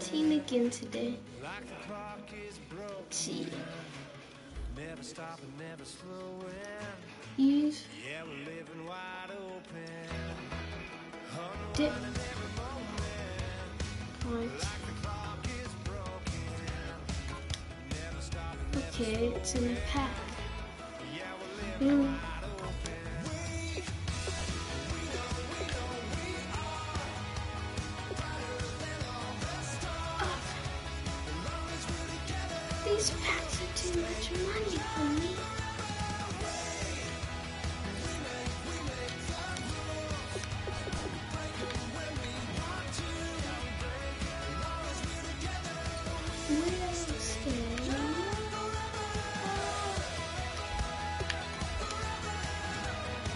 team again today. Let's see. Use dip points. Okay, it's in a pack. These packs are too much money for me.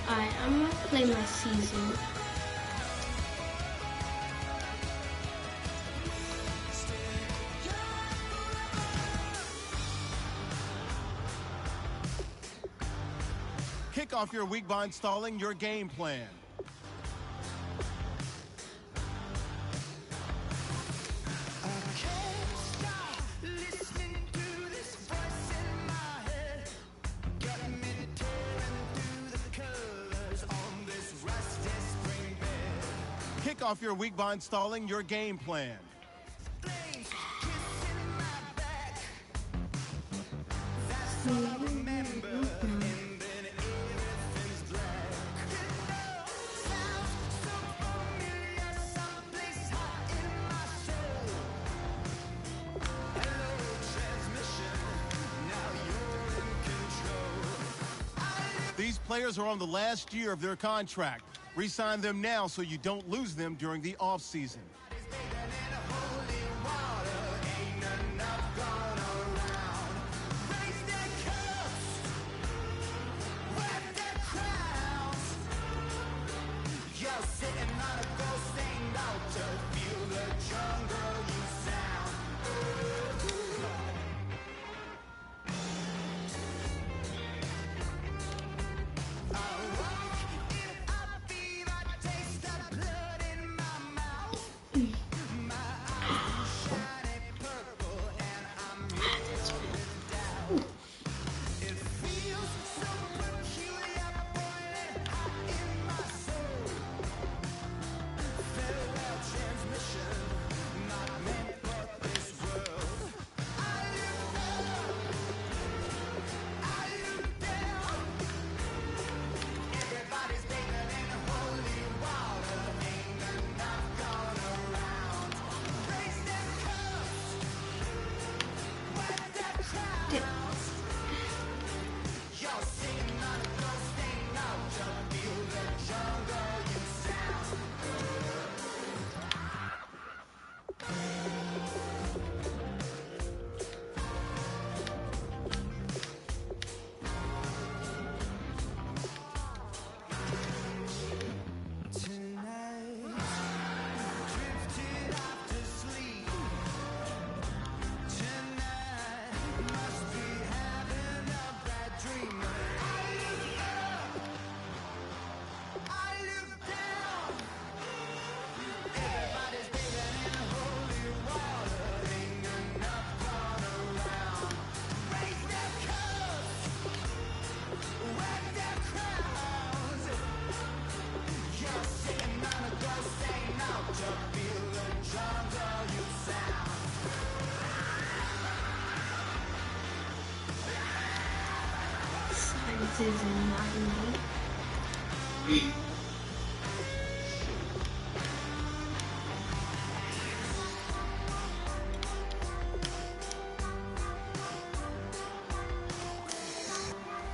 Alright, I'm gonna play my season. Kick off your week by installing your game plan. Kick off your week by installing your game plan. These players are on the last year of their contract. Re-sign them now so you don't lose them during the off-season. This is not me.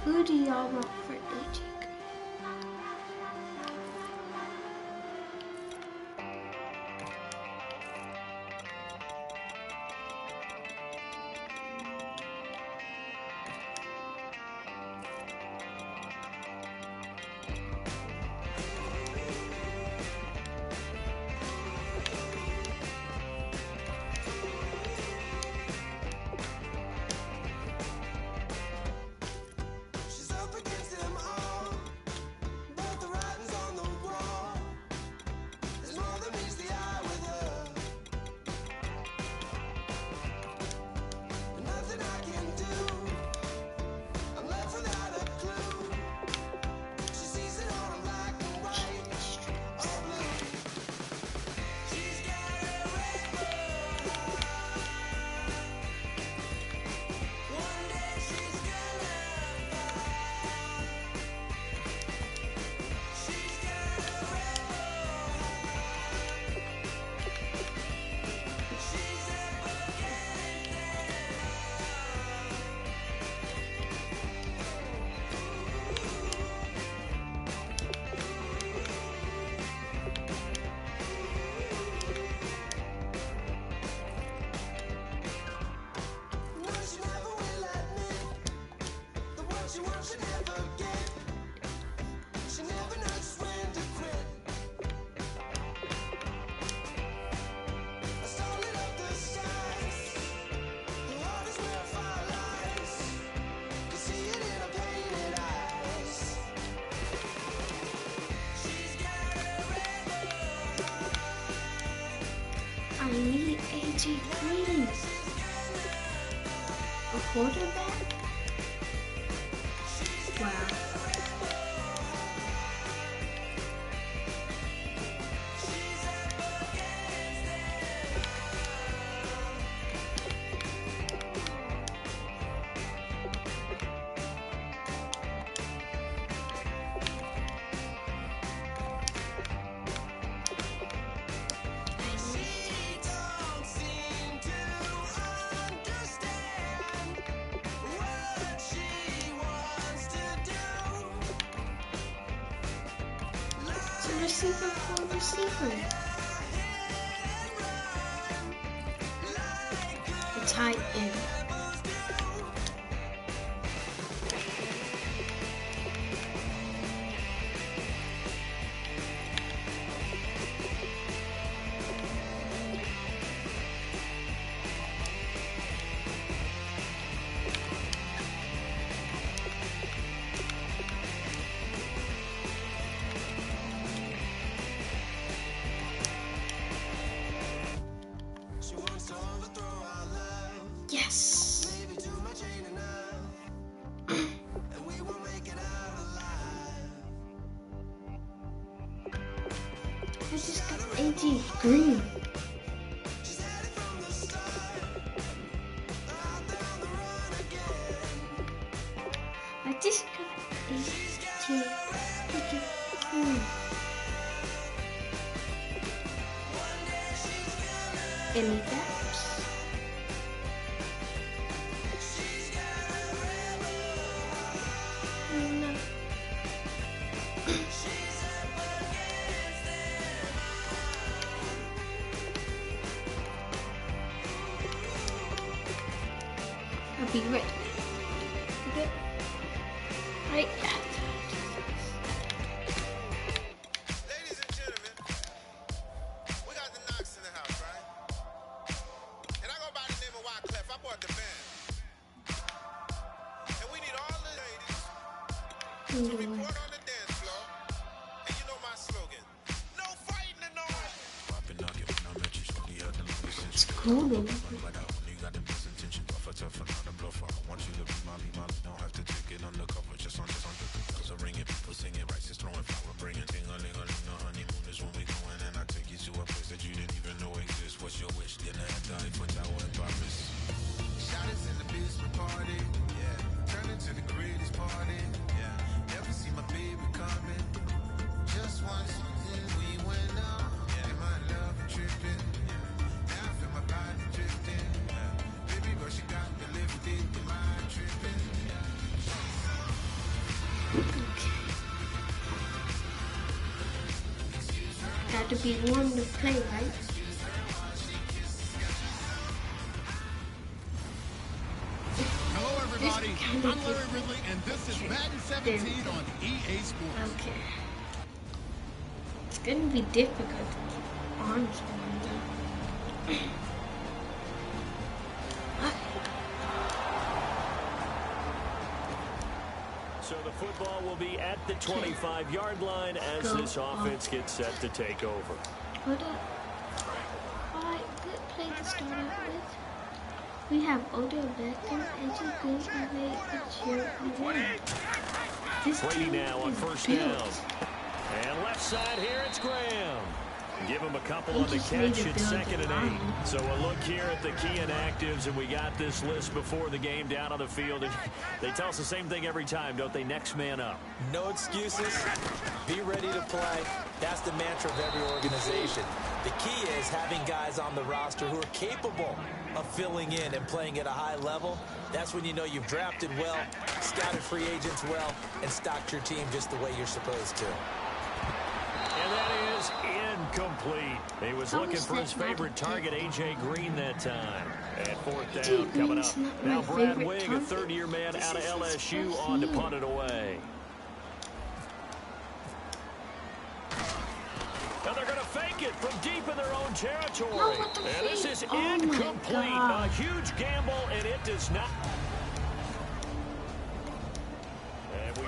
Who do y'all want for AJ? She's up against him. AJ Green. A quarterback? Wow. Receiver for receiver. A tight end. Yes. I just got AJ Green. I just got AJ Green. Any gaps? No. I'll be ready. Okay. Right. Ladies and gentlemen, we got the Knox in the house, right? And I go by the name of Wyclef. I bought the band. And we need all the ladies to report on the dance floor. And you know my slogan. No fighting in the It's cool. Got to be one to play, right? Hello, everybody. I'm Larry Ridley, and this is Madden 17 on EA Sports. Okay. It's gonna be difficult to keep arms on. So the football will be at the 25-yard line as this offense gets set to take over. Hold up. Alright, good play to start out with. We have Odell Beckham, AJ Green, and Ray Fitzgerald. This Brady team now on is first built. down. And left side here, it's Graham. Give him a couple on the just need catch to at build 2nd the and 8. line. So a look here at the key inactives, and we got this list before the game down on the field. And they tell us the same thing every time, don't they? Next man up. No excuses. Be ready to play. That's the mantra of every organization. The key is having guys on the roster who are capable of filling in and playing at a high level. That's when you know you've drafted well, scouted free agents well, and stocked your team just the way you're supposed to. And that is incomplete. He was looking for his favorite target, A.J. Green, that time. And fourth down coming up. Now Brad Wing, a third-year man out of LSU, on to punt it away. Now they're going to fake it from deep in their own territory. And this is incomplete. A huge gamble, and it does not.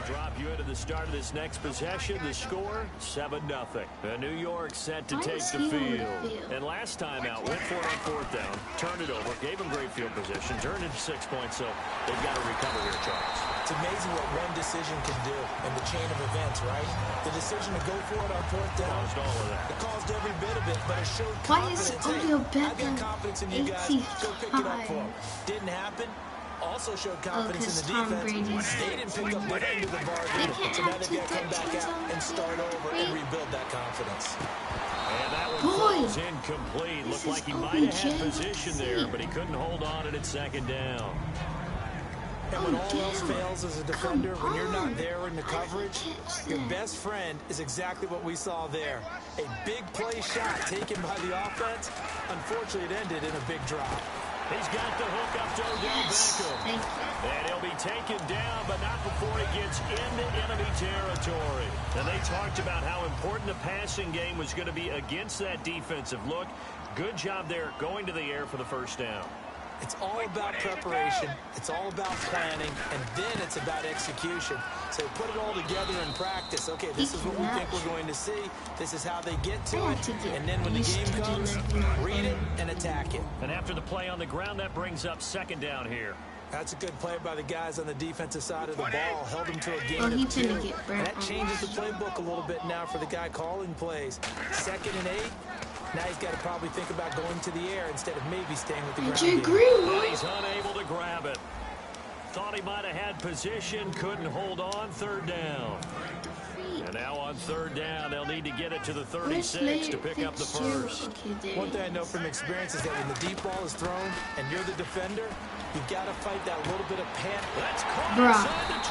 Drop you into the start of this next possession. The score, 7-0. New York set to take the field. And last time out, went for it on fourth down. turned it over, gave him great field position, turned into 6 points, so they've got to recover here, Charles. It's amazing what one decision can do in the chain of events, right? The decision to go for it on fourth down. Caused all of that. It caused every bit of it, but it showed Why is confidence. Odell Hey, I've Beckham got confidence in you guys. Go pick it up for them. Didn't happen. Also showed confidence in the defense. They didn't pick up their end of the bargain. So now they've got to come back out and start over and rebuild that confidence. And that one falls incomplete. Looked like he might have had position there, but he couldn't hold on at second down. And when all else fails as a defender, when you're not there in the coverage, your best friend is exactly what we saw there. A big play shot taken by the offense. Unfortunately, it ended in a big drop. He's got the hook up to Odell Beckham. And he'll be taken down, but not before he gets into enemy territory. And they talked about how important the passing game was going to be against that defensive look. Good job there going to the air for the first down. It's all about preparation. It's all about planning. And then it's about execution. So put it all together in practice. Okay, this is what we think we're going to see. This is how they get to it. And then when the game comes, read it and attack it. And after the play on the ground, that brings up second down here. That's a good play by the guys on the defensive side of the ball. Held them to a gain of 2. And that changes the playbook a little bit now for the guy calling plays. 2nd and 8. Now he's got to probably think about going to the air instead of maybe staying with the ground. And he's unable to grab it. Thought he might have had position, couldn't hold on. Third down. And now on third down, they'll need to get it to the 36 to pick up the first. One thing I know from experience is that when the deep ball is thrown and you're the defender, you've got to fight that little bit of panic. That's caught inside the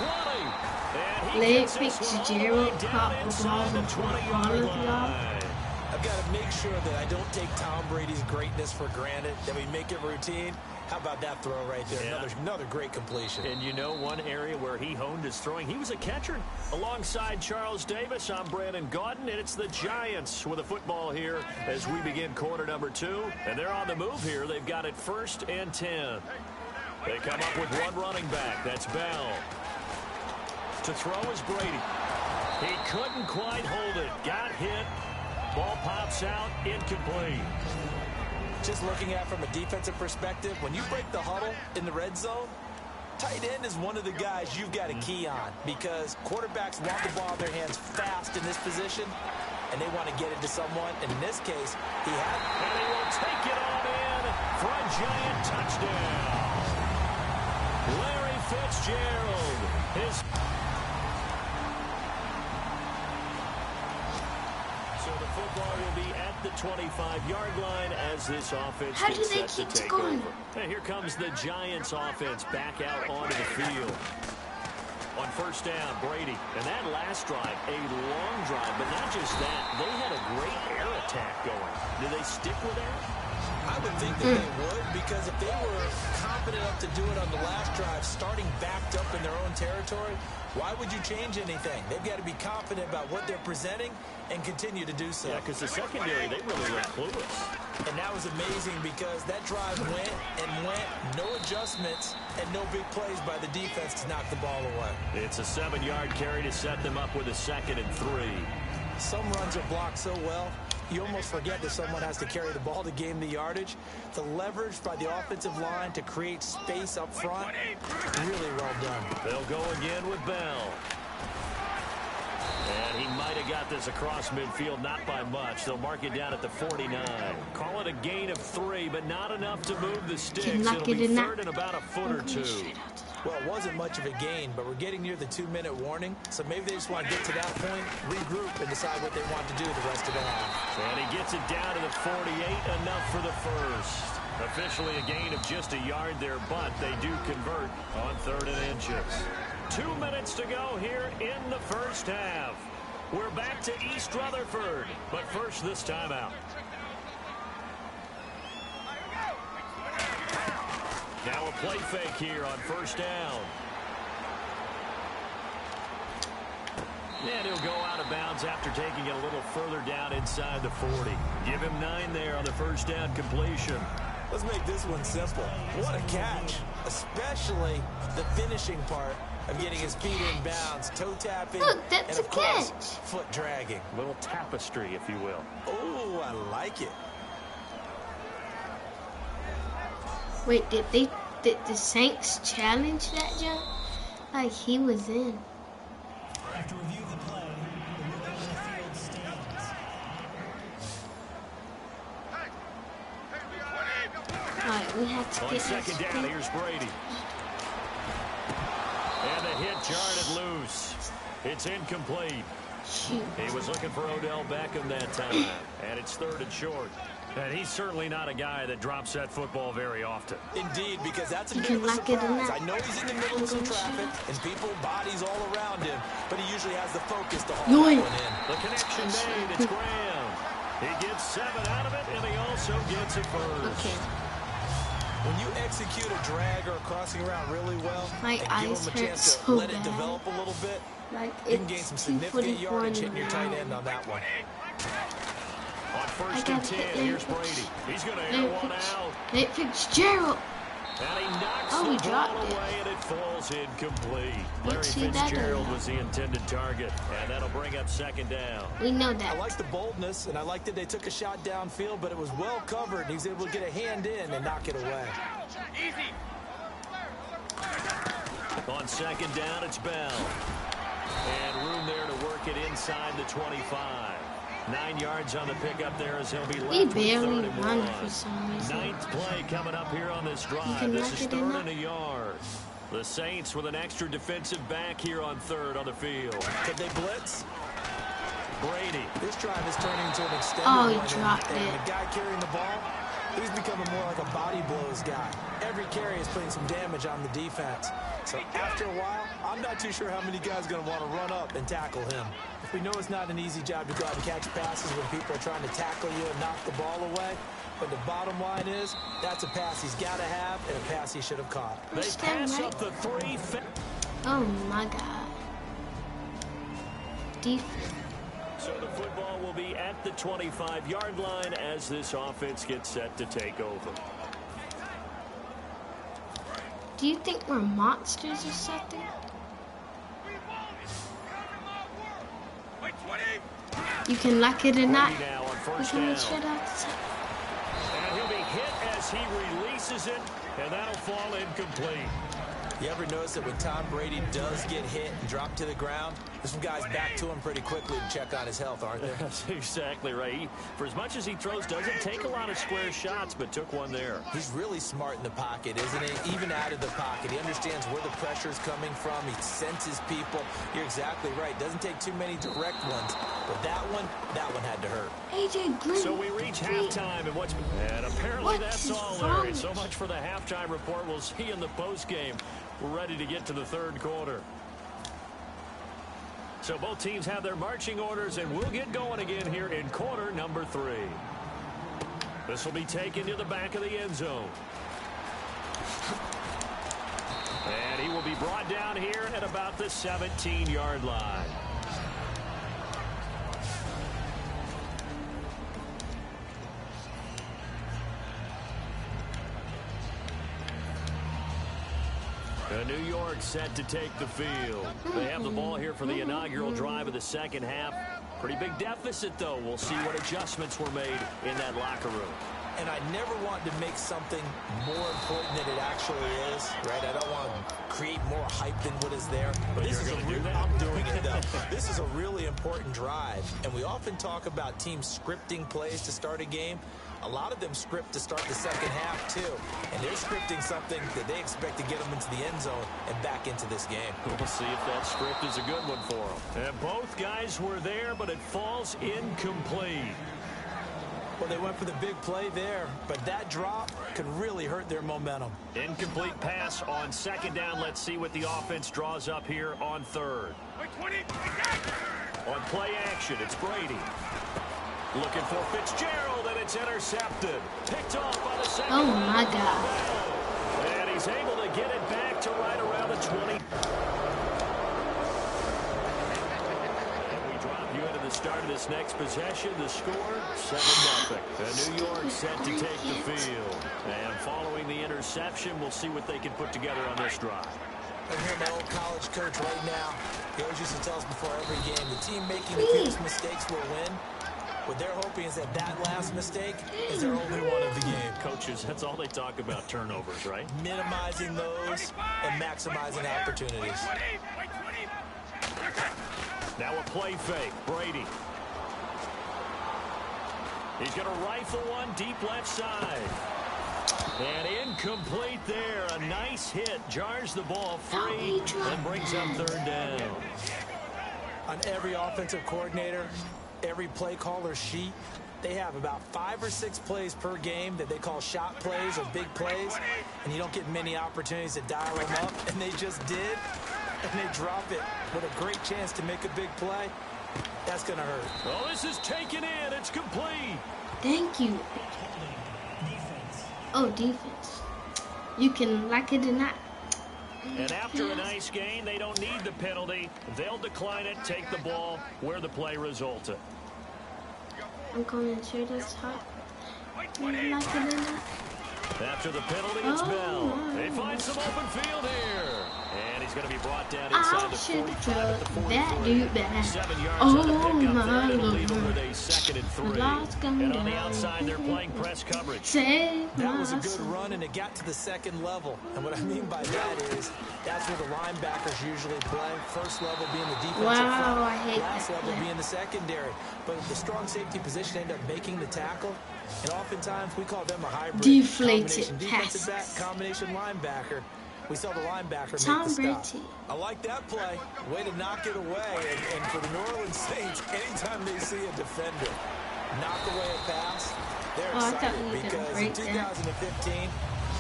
20. And he gets this one all the way down inside the 20-yard line. I've got to make sure that I don't take Tom Brady's greatness for granted, that we make it routine. How about that throw right there? Yeah. Another great completion. And you know one area where he honed his throwing, he was a catcher. Alongside Charles Davis, I'm Brandon Gaudin, and it's the Giants with a football here as we begin quarter number 2. And they're on the move here. They've got it 1st and 10. They come up with one running back. That's Bell. To throw is Brady. He couldn't quite hold it. Got hit. Ball pops out, incomplete. Just looking at it from a defensive perspective, when you break the huddle in the red zone, tight end is one of the guys you've got to key on because quarterbacks want the ball in their hands fast in this position, and they want to get it to someone. And in this case, he had it. And he will take it on in for a Giant touchdown. Larry Fitzgerald. So the football will be at the 25-yard line as this offense gets set to take over. And here comes the Giants offense back out onto the field. On first down, Brady. And that last drive, a long drive. But not just that, they had a great air attack going. Do they stick with that? I would think that they would, because if they were confident enough to do it on the last drive, starting backed up in their own territory, why would you change anything? They've got to be confident about what they're presenting and continue to do so. Yeah, because the secondary, they really look clueless. And that was amazing because that drive went and went, no adjustments, and no big plays by the defense to knock the ball away. It's a 7-yard carry to set them up with a 2nd and 3. Some runs are blocked so well, you almost forget that someone has to carry the ball to gain the yardage. The leverage by the offensive line to create space up front, really well done. They'll go again with Bell. And he might have got this across midfield, not by much. They'll mark it down at the 49. Call it a gain of 3, but not enough to move the sticks. It'll be 3rd and about a foot or 2. Well, it wasn't much of a gain, but we're getting near the 2-minute warning, so maybe they just want to get to that point, regroup, and decide what they want to do the rest of the half. And he gets it down to the 48, enough for the first. Officially a gain of just a yard there, but they do convert on 3rd and inches. 2 minutes to go here in the first half. We're back to East Rutherford, but first this time out. Now a play fake here on first down. And he'll go out of bounds after taking it a little further down inside the 40. Give him 9 there on the first down completion. Let's make this one simple. What a catch, especially the finishing part of getting his feet in bounds, toe tapping, and of course, foot dragging. A little tapestry, if you will. Oh, I like it. Wait, did the Saints challenge that jump? Like he was in. After review of the play, the ruling on the field stands. Alright, we have to On get second this. down, here's Brady. And the hit jarred it loose. It's incomplete. Shoot. He was looking for Odell Beckham that time, and it's 3rd and short. And he's certainly not a guy that drops that football very often. Indeed, because that's a You bit can of a lock it in surprise. that. I know he's in the middle of some traffic and people, bodies all around him, but he usually has the focus to haul that one in. The connection made. It's Graham. He gets 7 out of it, and he also gets a first. Okay. When you execute a drag or a crossing route really well, My and eyes give him a hurt chance to so let it bad. develop a little bit, Like you can gain it's some significant 2:44 yardage hitting your tight now. end on that one. On I 1st got and 10, hit here's there. Brady. He's going to air Nate one out. Nate Fitzgerald. And he knocks Oh, he the ball dropped it. away, and it falls incomplete. Larry Let's see that Fitzgerald one. was the intended target, and that'll bring up 2nd down. We know I that. like the boldness, and I like that they took a shot downfield, but it was well covered, and he was able to get a hand in and knock it away. On 2nd down, it's Bell. And room there to work it inside the 25. 9 yards on the pickup there as he'll be left We with barely 3rd and run 1. for some reason. 9th play coming up here on this drive. can This knock is it in 3rd that. and a yard. The Saints with an extra defensive back here on 3rd on the field. Could they blitz? Brady. This drive is turning into an extended Oh, he one, dropped and it. the guy carrying the ball, he's becoming more like a body blows guy. Every carry is putting some damage on the defense. So after a while, I'm not too sure how many guys are going to want to run up and tackle him. We know it's not an easy job to go out and catch passes when people are trying to tackle you and knock the ball away. But the bottom line is, that's a pass he's got to have and a pass he should have caught. They Push that pass right. up the 3. Oh my God. Defense. So the football will be at the 25-yard line as this offense gets set to take over. Do you think we're monsters or something? You can lock it or not. Brady now on We 1st can make down. sure that's And he'll be hit as he releases it, and that'll fall incomplete. You ever notice that when Tom Brady does get hit and drop to the ground, there's some guys back to him pretty quickly to check on his health, aren't there? That's exactly right. For as much as he throws, doesn't take a lot of square shots, but took one there. He's really smart in the pocket, isn't he? Even out of the pocket. He understands where the pressure's coming from. He senses people. You're exactly right. Doesn't take too many direct ones. But that one had to hurt. AJ Green. So we reach halftime, and apparently What that's is all, wrong Larry. with So you? much for the halftime report. We'll see in the postgame. We're ready to get to the 3rd quarter. So both teams have their marching orders, and we'll get going again here in quarter number 3. This will be taken to the back of the end zone. And he will be brought down here at about the 17-yard line. New York set to take the field. They have the ball here for the inaugural drive of the 2nd half. Pretty big deficit, though. We'll see what adjustments were made in that locker room. And I never want to make something more important than it actually is, right? I don't want to create more hype than what is there. But this is I'm doing it, though. This is a really important drive. And we often talk about teams scripting plays to start a game. A lot of them script to start the 2nd half, too. And they're scripting something that they expect to get them into the end zone and back into this game. We'll see if that script is a good one for them. And both guys were there, but it falls incomplete. Well, they went for the big play there, but that drop could really hurt their momentum. Incomplete pass on 2nd down. Let's see what the offense draws up here on 3rd. On play action, it's Brady. Looking for Fitzgerald, and it's intercepted. Picked off by the second. Oh my God. And he's able to get it back to right around the 20. You into the start of this next possession. The score, 7-0. And New York set to take the field. And following the interception, we'll see what they can put together on this drive. I hear my old college coach right now. He always used to tell us before every game, the team making the fewest mistakes will win. What they're hoping is that that last mistake is their only one of the game. Coaches, that's all they talk about, turnovers, right? Minimizing those and maximizing opportunities. Now a play fake. Brady. He's going to rifle one deep left side. And incomplete there. A nice hit. Jars the ball free and brings up third down. On every offensive coordinator, every play caller sheet, they have about 5 or 6 plays per game that they call shot plays or big plays, and you don't get many opportunities to dial them up, and they just did, and they drop it with a great chance to make a big play. That's going to hurt. Well, this is taken in. It's complete. Thank you. Oh, defense. You can like it or not. And after a nice gain, they don't need the penalty. They'll decline it, take the ball where the play resulted. I'm going to share this top. You like it or not? After the penalty, it's Bell. They find some open field here. And he's going to be brought down inside the 45 at the 43. That dude back. 7 yards on the pickup there. It'll leave him with a 2nd and 3. And on the outside, they're playing press coverage. That was a good run, and it got to the second level. And what I mean by that is that's where the linebackers usually play. First level being the defensive front. I hate last that level being the secondary. But the strong safety position ended up making the tackle. And oftentimes we call them a hybrid. Deflated defensive back, passes. combination linebacker. We saw the linebacker Tom make the Brady. stop. I like that play. Way to knock it away. And for the New Orleans Saints, anytime they see a defender knock away a pass, they're excited because in 2015,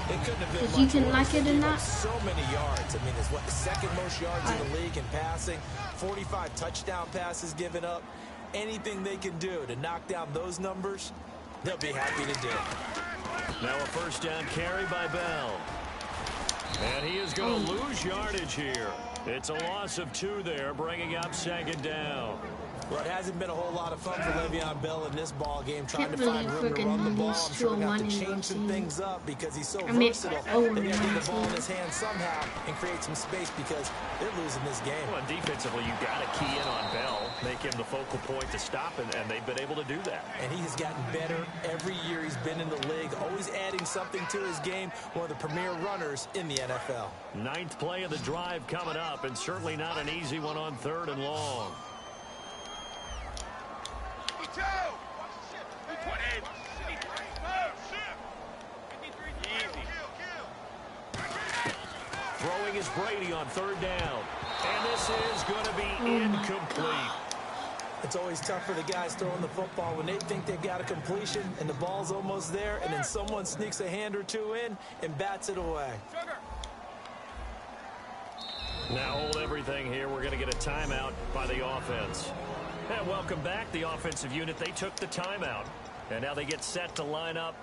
it couldn't have been much you can worse. like it or not. So many yards. I mean, it's what, the second most yards in the league in passing. 45 touchdown passes given up. Anything they can do to knock down those numbers, they'll be happy to do. Now a first down carry by Bell. And he is going to lose yardage here. It's a loss of 2 there, bringing up 2nd down. Well, it hasn't been a whole lot of fun for Le'Veon Bell in this ball game, trying to find room to run the ball. I'm sure he'll have to change some things up because he's so versatile. They got to get the ball in his hand somehow and create some space because they're losing this game. Well, defensively, you've got to key in on Bell, make him the focal point to stop, and they've been able to do that. And he has gotten better every year he's been in the league, always adding something to his game, one of the premier runners in the NFL. 9th play of the drive coming up, and certainly not an easy one on 3rd and long. Throwing is Brady on 3rd down. And this is going to be incomplete. It's always tough for the guys throwing the football when they think they've got a completion and the ball's almost there, and then someone sneaks a hand or 2 in and bats it away. Now hold everything here. We're going to get a timeout by the offense. And welcome back, the offensive unit. They took the timeout, and now they get set to line up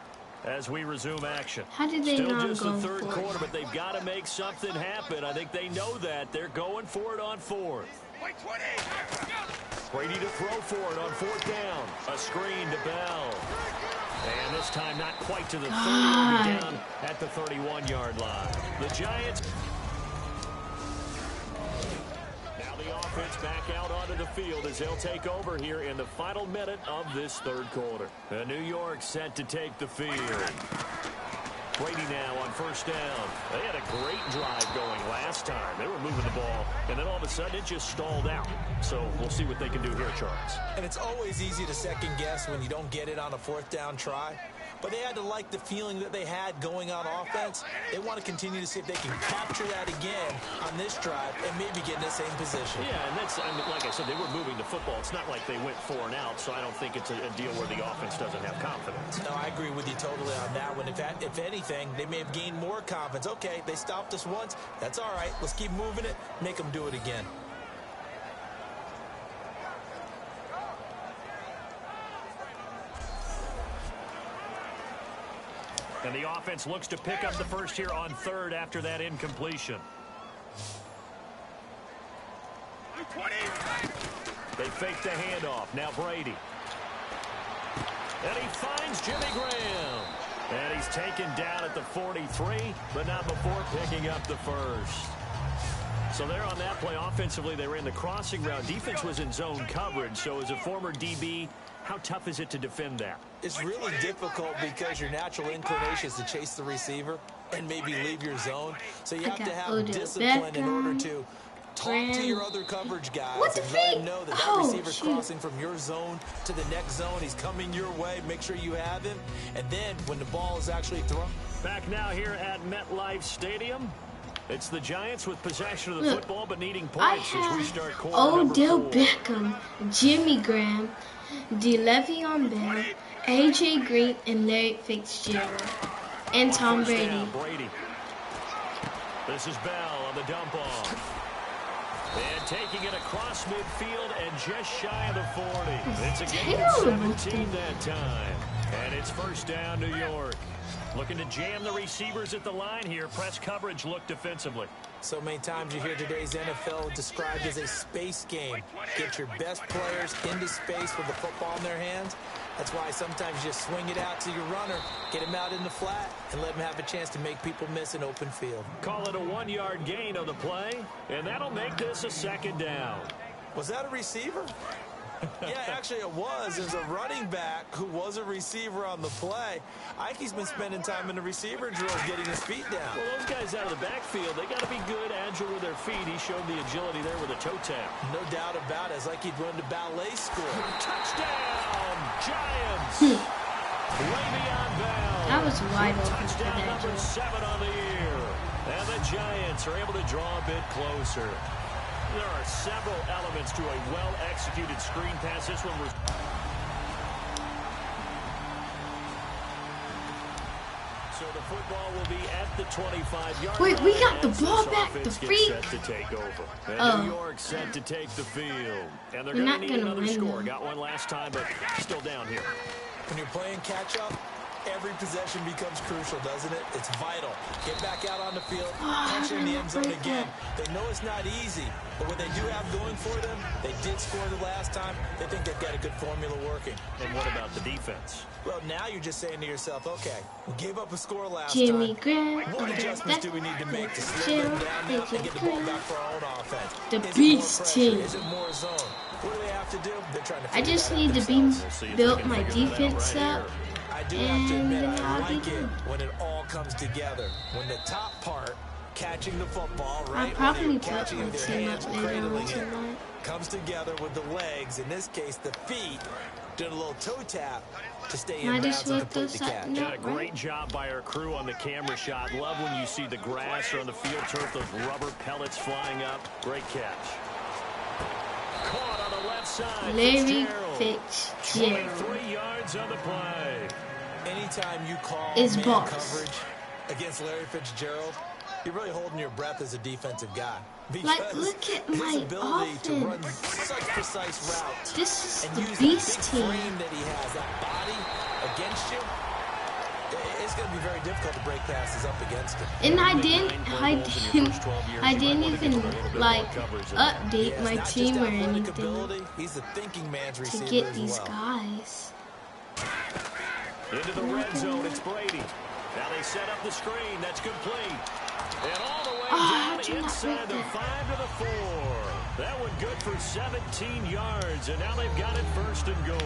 as we resume action. How did they Still not just go the 3rd for quarter, but they've got to make something happen. I think they know that. They're going for it on 4th. Brady to throw for it on 4th down. A screen to Bell. And this time not quite to the 30. It'll be down at the 31-yard line. The Giants... Offense back out onto the field as they'll take over here in the final minute of this 3rd quarter. And New York set to take the field. Brady now on 1st down. They had a great drive going last time. They were moving the ball, and then all of a sudden it just stalled out. So we'll see what they can do here, Charles. And it's always easy to second guess when you don't get it on a 4th down try. But they had to like the feeling that they had going on offense. They want to continue to see if they can capture that again on this drive and maybe get in the same position. Yeah, and that's, I mean, like I said, they were moving the football. It's not like they went 4 and out, so I don't think it's a deal where the offense doesn't have confidence. No, I agree with you totally on that one. If anything, they may have gained more confidence. Okay, they stopped us once. That's all right. Let's keep moving it. Make them do it again. And the offense looks to pick up the first here on 3rd after that incompletion. They fake the handoff. Now Brady. And he finds Jimmy Graham. And he's taken down at the 43, but not before picking up the first. So there on that play, offensively, they ran the crossing route. Defense was in zone coverage, so as a former DB, How tough is it to defend that? It's really difficult because your natural inclination is to chase the receiver and maybe leave your zone. So you have to have discipline in order to talk to your other coverage guys and let them know that that receiver's crossing from your zone to the next zone. He's coming your way. Make sure you have him. And then when the ball is actually thrown. Back now here at MetLife Stadium. It's the Giants with possession of the football but needing points as we start quarter Odell number 4. Beckham, Jimmy Graham, DeLe'Veon Bell, A.J. Green, and Larry Fitzgerald. And Tom Brady. This is Bell on the dump off. And taking it across midfield and just shy of the 40. It's a gain of 17 that time. And it's first down, New York. Looking to jam the receivers at the line here. Press coverage look defensively. So many times you hear today's NFL described as a space game. Get your best players into space with the football in their hands. That's why sometimes you just swing it out to your runner, get him out in the flat, and let him have a chance to make people miss an open field. Call it a 1-yard gain on the play, and that'll make this a second down. Was that a receiver? Yeah, actually it was. There's a running back who was a receiver on the play. Ike's been spending time in the receiver drills getting his feet down. Well, those guys out of the backfield, they got to be good, agile with their feet. He showed the agility there with a toe tap. No doubt about it. It's like he'd run to ballet school. Touchdown, Giants. Le'Veon Bell. That was wide open for touchdown that. number 7 on the year. And the Giants are able to draw a bit closer. There are several elements to a well-executed screen pass. This one was... So the football will be at the 25-yard line. Wait, we got the ball back. The freak. Set to take over. And New York set to take the field. And they're going to need another score. Got one last time, but still down here. When you're playing catch-up, every possession becomes crucial, doesn't it? It's vital. Get back out on the field, punch in the end zone again. They know it's not easy, but what they do have going for them, they did score the last time. They think they've got a good formula working. And what about the defense? Well, now you're just saying to yourself, okay, we gave up a score last Jimmy time. Graham, What adjustments do we need to make to slow them down now and get the ball back for our own offense? The Is beast it more pressure? team. Is it more zone? What do they have to do? They're trying to I figure just that out need to themselves. build my defense up. I do have to admit, And I I'll like be it good. when it all comes together. When the top part, catching the football, I'll right? probably Whether you're put catching it my with your team hands up or later cradling on it, tonight. comes together with the legs, in this case, the feet, doing a little toe tap to stay in Might bounds as and well complete the throw catch. something Yeah, great job by our crew on the camera shot. Love when you see the grass or on the field turf, those rubber pellets flying up. Great catch. Caught on the left side. Larry Fitzgerald. Fitzgerald. 23 yards on the play. Anytime you call Is man boss. coverage against Larry Fitzgerald, you're really holding your breath as a defensive guy. Like, look at his my ability to run offense. such precise routes This is and the use beast that big team. frame that he has, that body against you, it's going to be very difficult to break passes up against him. And I didn't even like update Yeah, my it's not team just or athletic anything ability, he's the thinking man's to receiver get as these well. guys. Into the red zone, it's Brady. Now they set up the screen. That's complete. And all the way how'd you down not inside the break that? 5 to the 4. That one good for 17 yards. And now they've got it first and goal.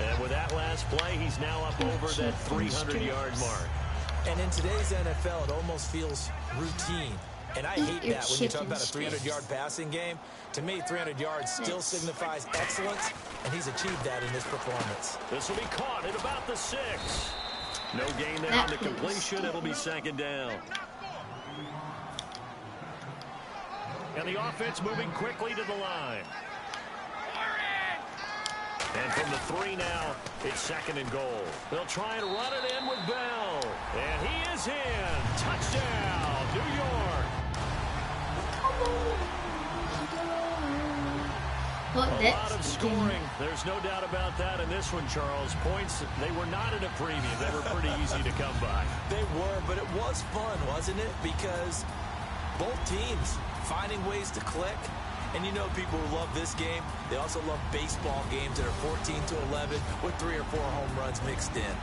And with that last play, he's now up over that 300-yard mark. And in today's NFL, it almost feels routine. And I hate your that when you talk chicken about a 300-yard passing game. To me, 300 yards still signifies excellence, and he's achieved that in this performance. This will be caught at about the 6. No gain there on the completion. It'll be second down. And the offense moving quickly to the line. And from the 3 now, it's second and goal. They'll try and run it in with Bell. And he is in. Touchdown, New York. Well, A lot that's of scoring. There's no doubt about that in this one, Charles. Points, they were not in a premium. They were pretty easy to come by. They were, but it was fun, wasn't it? Because both teams finding ways to click. And you know people who love this game, they also love baseball games that are 14-11 with 3 or 4 home runs mixed in.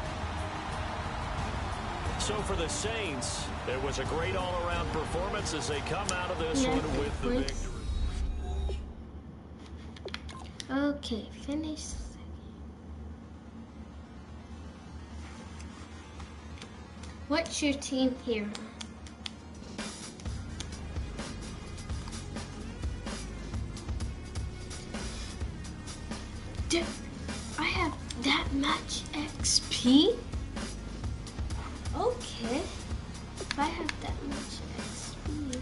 So for the Saints, it was a great all-around performance as they come out of this one with the victory. Okay, finish. What's your team hero? I have that much XP? Okay. If I have that much XP.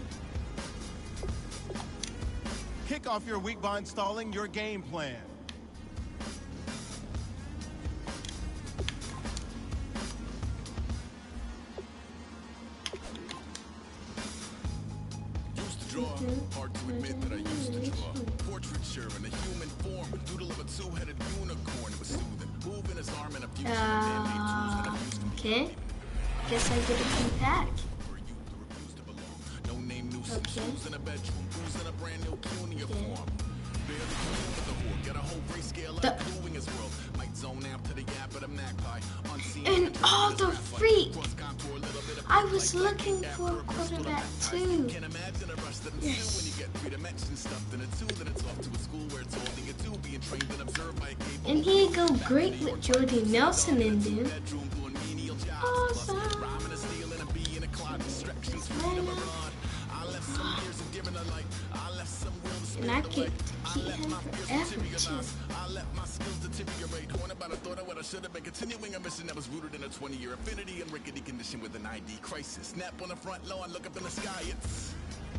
Kick off your week by installing your game plan. Hard to admit that I used to draw. Portraiture in a human form. Doodle of a two-headed unicorn. It was soothing. Moving his arm and abusing the man-made tools that I've used. Okay. Guess I get a key pack. No name nuisance. Shoes in a bedroom. Who's in a brand new uniform? Barely clean with the whore. Get a whole grayscale out of doing his world. Might zone out to the gap of the magpie. Unseen. And all the freak. I was looking for a quarterback too. Yes. And he go great with Jordy Nelson in them. Awesome. And I get to keep him forever too. I thought I would, I should have been continuing a mission that was rooted in a 20-year affinity and rickety condition with an ID crisis. Snap on the front lawn, look up in the sky, it's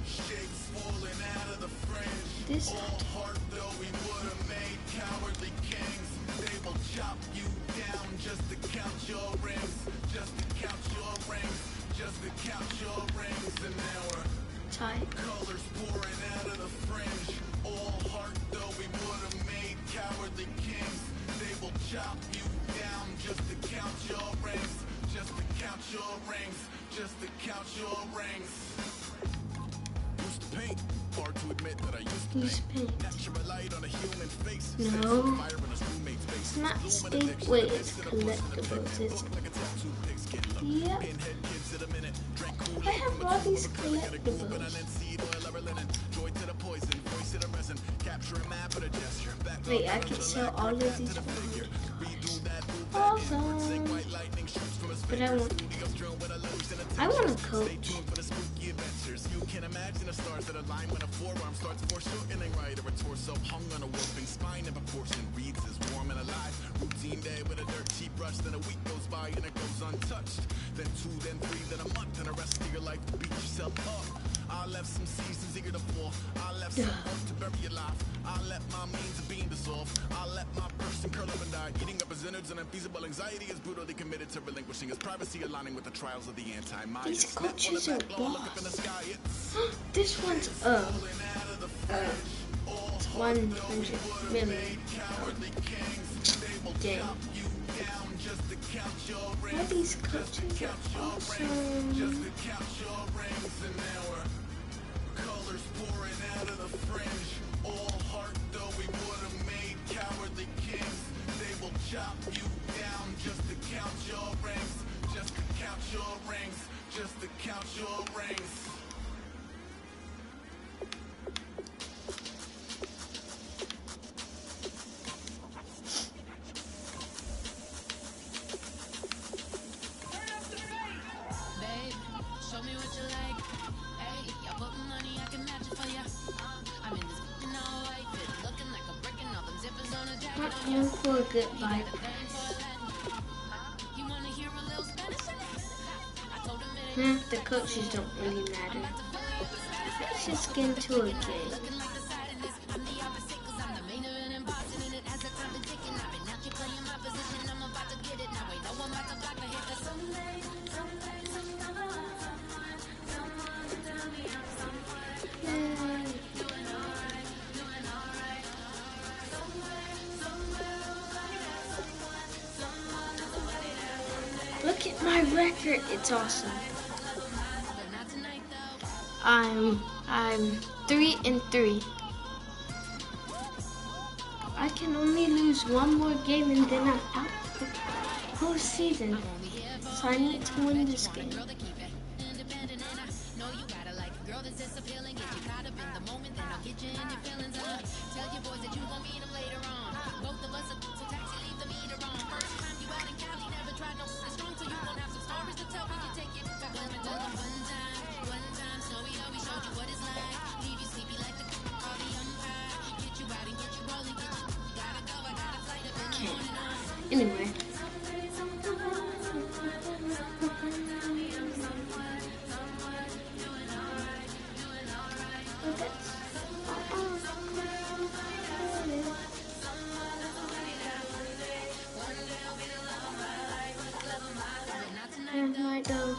shapes falling out of the fringe. This all heart though we would have made cowardly kings. They will chop you down just to count your rings, just to count your rings, just to count your rings. And now we're tight. Colors pouring out of the fringe. All heart though we would have made cowardly kings. They will chop you down just to count your rings, just to count your rings, just to count your rings. Used to paint, hard to admit that I used to paint. Natural light on a human face. No, it's not stink. Wait, it's collectibles, isn't it? Yep. I have all these collectibles. Wait, I can sell all of these. Awesome. But I want a coach. You can imagine the stars that align when a forearm starts foreshortening right, or a torso hung on a warping spine and proportion reads as warm and alive. Routine day with a dirt cheap brush, then a week goes by and it goes untouched. Then 2, then 3, then a month, and the rest of your life to beat yourself up. I left some seasons eager to fall. I left some work to bury alive. I let my means of being dissolved. I let my person curl up and die. Eating up his innards and unfeasible anxiety is brutally committed to relinquishing his privacy, aligning with the trials of the anti-mind. These coaches are boss. This one's it's 100 million. Dang. All these coaches are awesome. Colors pouring out of the fringe. All heart though we would have made cowardly kings. They will chop you down just to count your rings, just to count your rings, just to count your rings. I'm for a good vibe. The coaches don't really matter. Let's just get into a game. Look at my record, it's awesome. I'm 3-3. I can only lose one more game and then I'm out for the whole season. So I need to win this game. Okay. Anyway. Might go.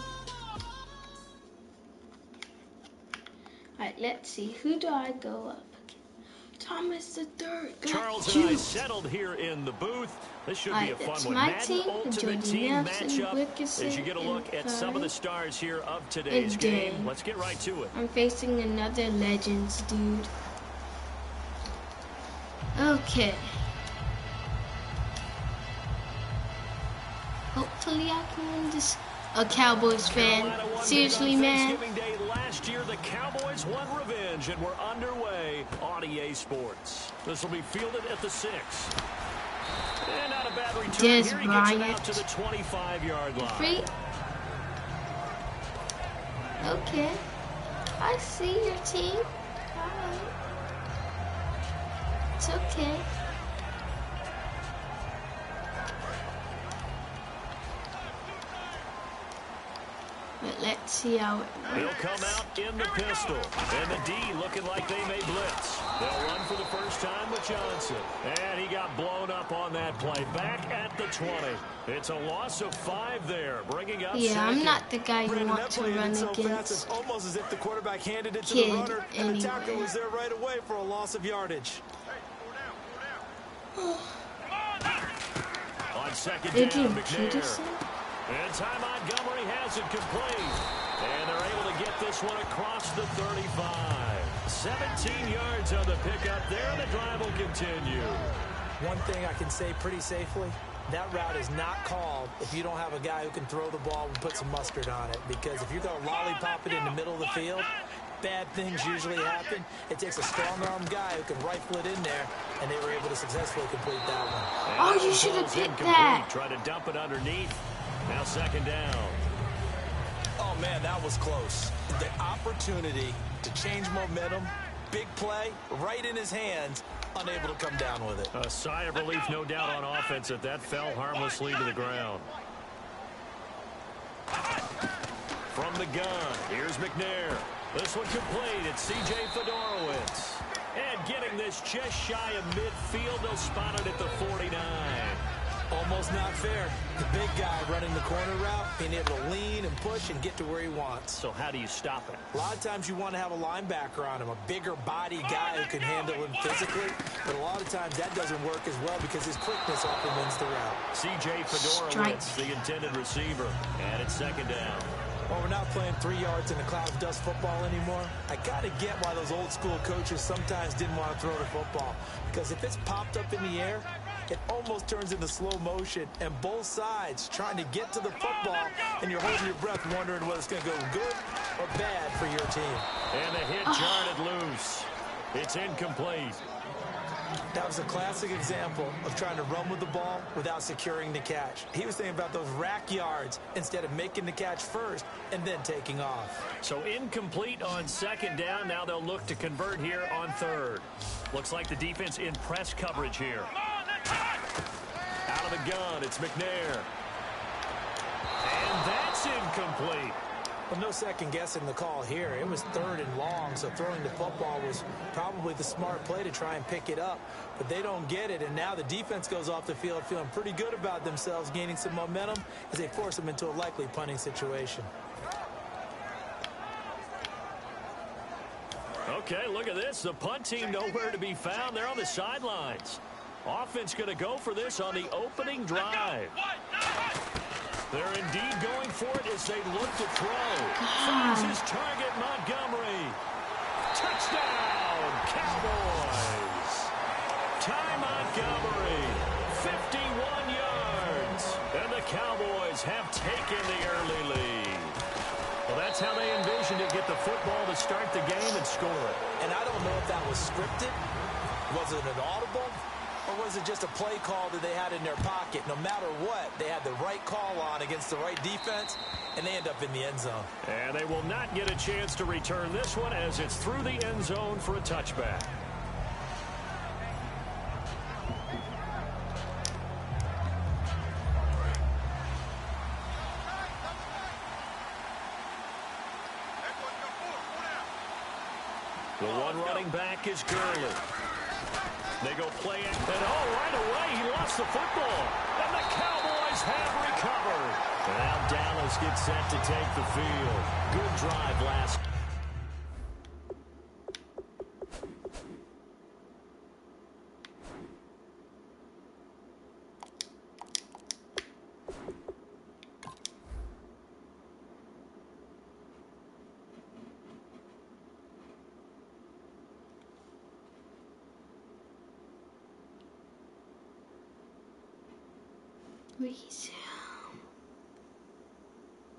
Alright, let's see. Who do I go up? Thomas the Third. Charles and I settled here in the booth. This should be a fun one. Madden Ultimate Team matchup as you get a look at some of the stars here of today's game. Let's get right to it. I'm facing another Legends dude. Okay. Hopefully I can win this. A Cowboys fan. Seriously, man. Day last year, the Cowboys won revenge and were underway on EA Sports. This will be fielded at the 6. And not a bad return. Here he gets it out to the 25-yard line. Free. Okay. I see your team. Alright. It's okay. But let's see how it works. He'll come out in the pistol. And the D looking like they may blitz. They'll run for the first time with Johnson. And he got blown up on that play. Back at the 20. It's a loss of 5 there, bringing up second. I'm not the guy you want to run so against. Fast, it's almost as if the quarterback handed it to the runner, and the tackle was there right away for a loss of yardage. On second down, McNair. And Ty Montgomery has it complete. And they're able to get this one across the 35. 17 yards on the pickup there. The drive will continue. One thing I can say pretty safely, that route is not called if you don't have a guy who can throw the ball and put some mustard on it. Because if you're going to lollipop it in the middle of the field, bad things usually happen. It takes a strong-armed guy who can rifle it in there, and they were able to successfully complete that one. Oh, you should have picked that. Try to dump it underneath. Now second down. Oh, man, that was close. The opportunity to change momentum, big play, right in his hands, unable to come down with it. A sigh of relief, no doubt, on offense that fell harmlessly to the ground. From the gun, here's McNair. This one complete. It's C.J. Fedorowicz. And getting this just shy of midfield, they'll spot it at the 49. Almost not fair. The big guy running the corner route, being able to lean and push and get to where he wants. So how do you stop it? A lot of times you want to have a linebacker on him, a bigger body guy who can handle him physically. But a lot of times that doesn't work as well because his quickness often wins the route. C.J. Fedorowicz, the intended receiver. And it's second down. Well, we're not playing 3 yards in a cloud of dust football anymore. I got to get why those old school coaches sometimes didn't want to throw the football. Because if it's popped up in the air, it almost turns into slow motion, and both sides trying to get to the football, and you're holding your breath wondering whether it's going to go good or bad for your team. And the hit jarred loose. It's incomplete. That was a classic example of trying to run with the ball without securing the catch. He was thinking about those rack yards instead of making the catch first and then taking off. So incomplete on second down. Now they'll look to convert here on third. Looks like the defense in press coverage here. Out of the gun, it's McNair. And that's incomplete. Well, no second guessing the call here. It was third and long, so throwing the football was probably the smart play to try and pick it up. But they don't get it, and now the defense goes off the field feeling pretty good about themselves, gaining some momentum as they force them into a likely punting situation. Okay, look at this. The punt team nowhere to be found. They're on the sidelines. Offense going to go for this on the opening drive. They're indeed going for it as they look to throw. Finds his target, Montgomery. Touchdown, Cowboys. Ty Montgomery, 51 yards. And the Cowboys have taken the early lead. Well, that's how they envisioned it. Get the football to start the game and score it. And I don't know if that was scripted. Was it an audible? Or was it just a play call that they had in their pocket? No matter what, they had the right call on against the right defense, and they end up in the end zone. And they will not get a chance to return this one as it's through the end zone for a touchback. The one running back is Gurley. They go play it, and right away he lost the football. And the Cowboys have recovered. And now Dallas gets set to take the field. Good drive last.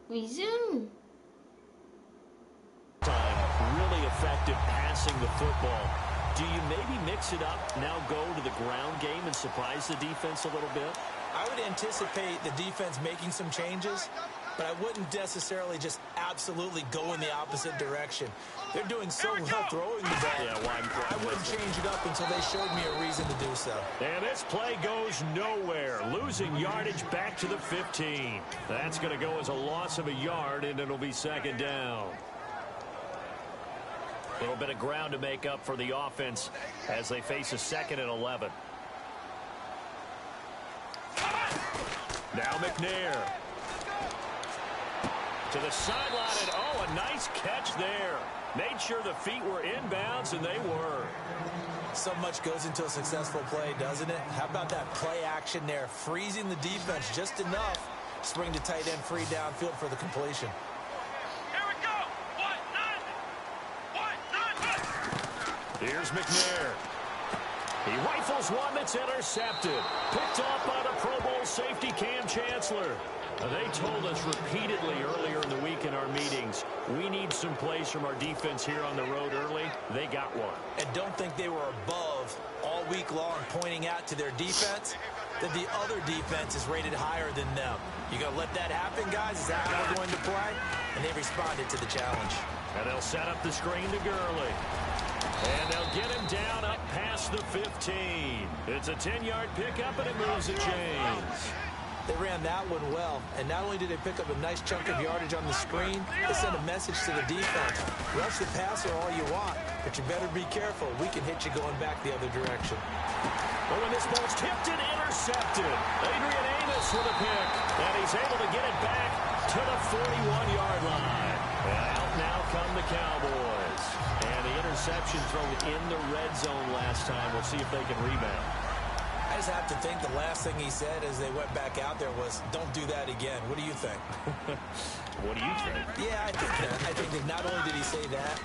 Resume. Really effective passing the football. Do you maybe mix it up, now go to the ground game and surprise the defense a little bit? I would anticipate the defense making some changes, but I wouldn't necessarily just absolutely go in the opposite direction. They're doing so well throwing the ball. Yeah, I wouldn't change it up until they showed me a reason to do so. And this play goes nowhere. Losing yardage back to the 15. That's going to go as a loss of a yard, and it'll be second down. A little bit of ground to make up for the offense as they face a 2nd and 11. Now McNair. To the sideline, and a nice catch there. Made sure the feet were inbounds, and they were. So much goes into a successful play, doesn't it? How about that play action there? Freezing the defense just enough. Spring to tight end free downfield for the completion. Here we go. Here's McNair. He rifles one that's intercepted. Picked off by the Pro Bowl safety Cam Chancellor. They told us repeatedly earlier in the week in our meetings, we need some plays from our defense here on the road early. They got one. And don't think they were above all week long pointing out to their defense that the other defense is rated higher than them. You going to let that happen, guys? Is that how we're going to play? And they responded to the challenge. And they'll set up the screen to Gurley. And they'll get him down up past the 15. It's a 10-yard pickup, and it moves the chains. They ran that one well, and not only did they pick up a nice chunk of yardage on the screen, they sent a message to the defense. Rush the passer all you want, but you better be careful. We can hit you going back the other direction. Well, when this ball's tipped and intercepted, Adrian Amos with a pick, and he's able to get it back to the 41-yard line. And out now come the Cowboys. And the interception thrown in the red zone last time. We'll see if they can rebound. I just have to think the last thing he said as they went back out there was, don't do that again. What do you think? What do you think? Yeah, I think that. I think that not only did he say that,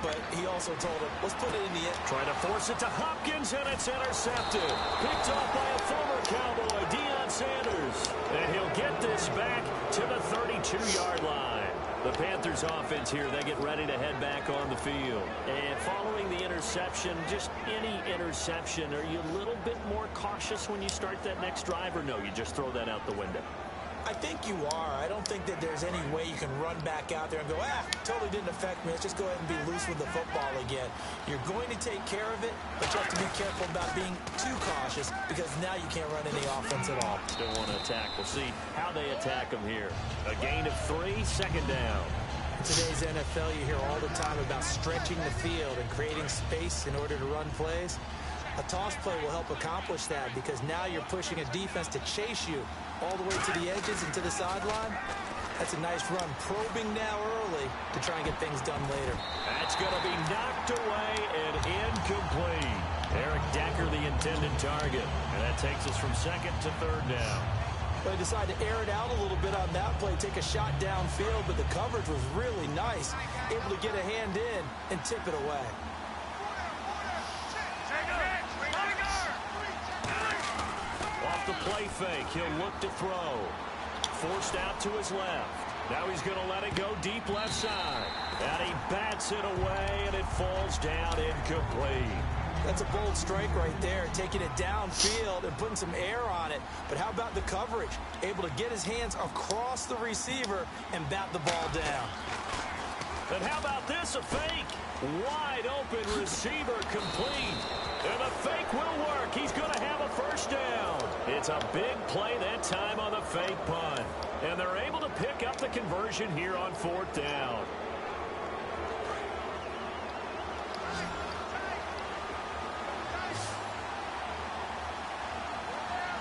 but he also told him, let's put it in the end. Trying to force it to Hopkins, and it's intercepted. Picked off by a former Cowboy, Deion Sanders. And he'll get this back to the 32-yard line. The Panthers offense here, they get ready to head back on the field. And following the interception, just any interception, are you a little bit more cautious when you start that next drive, or no, you just throw that out the window? I think you are. I don't think that there's any way you can run back out there and go, totally didn't affect me. Let's just go ahead and be loose with the football again. You're going to take care of it, but you have to be careful about being too cautious because now you can't run any offense at all. Still want to attack. We'll see how they attack them here. A gain of 3, second down. In today's NFL, you hear all the time about stretching the field and creating space in order to run plays. A toss play will help accomplish that because now you're pushing a defense to chase you all the way to the edges and to the sideline. That's a nice run, probing now early to try and get things done later. That's going to be knocked away and incomplete. Eric Decker, the intended target. And that takes us from second to third down. They decided to air it out a little bit on that play, take a shot downfield, but the coverage was really nice. Able to get a hand in and tip it away. Off the play fake, he'll look to throw. Forced out to his left. Now he's going to let it go deep left side. And he bats it away, and it falls down incomplete. That's a bold strike right there, taking it downfield and putting some air on it. But how about the coverage? Able to get his hands across the receiver and bat the ball down. And how about this, a fake? Wide open receiver complete. And the fake will work. He's going to have a first down. It's a big play that time on the fake punt. And they're able to pick up the conversion here on 4th down.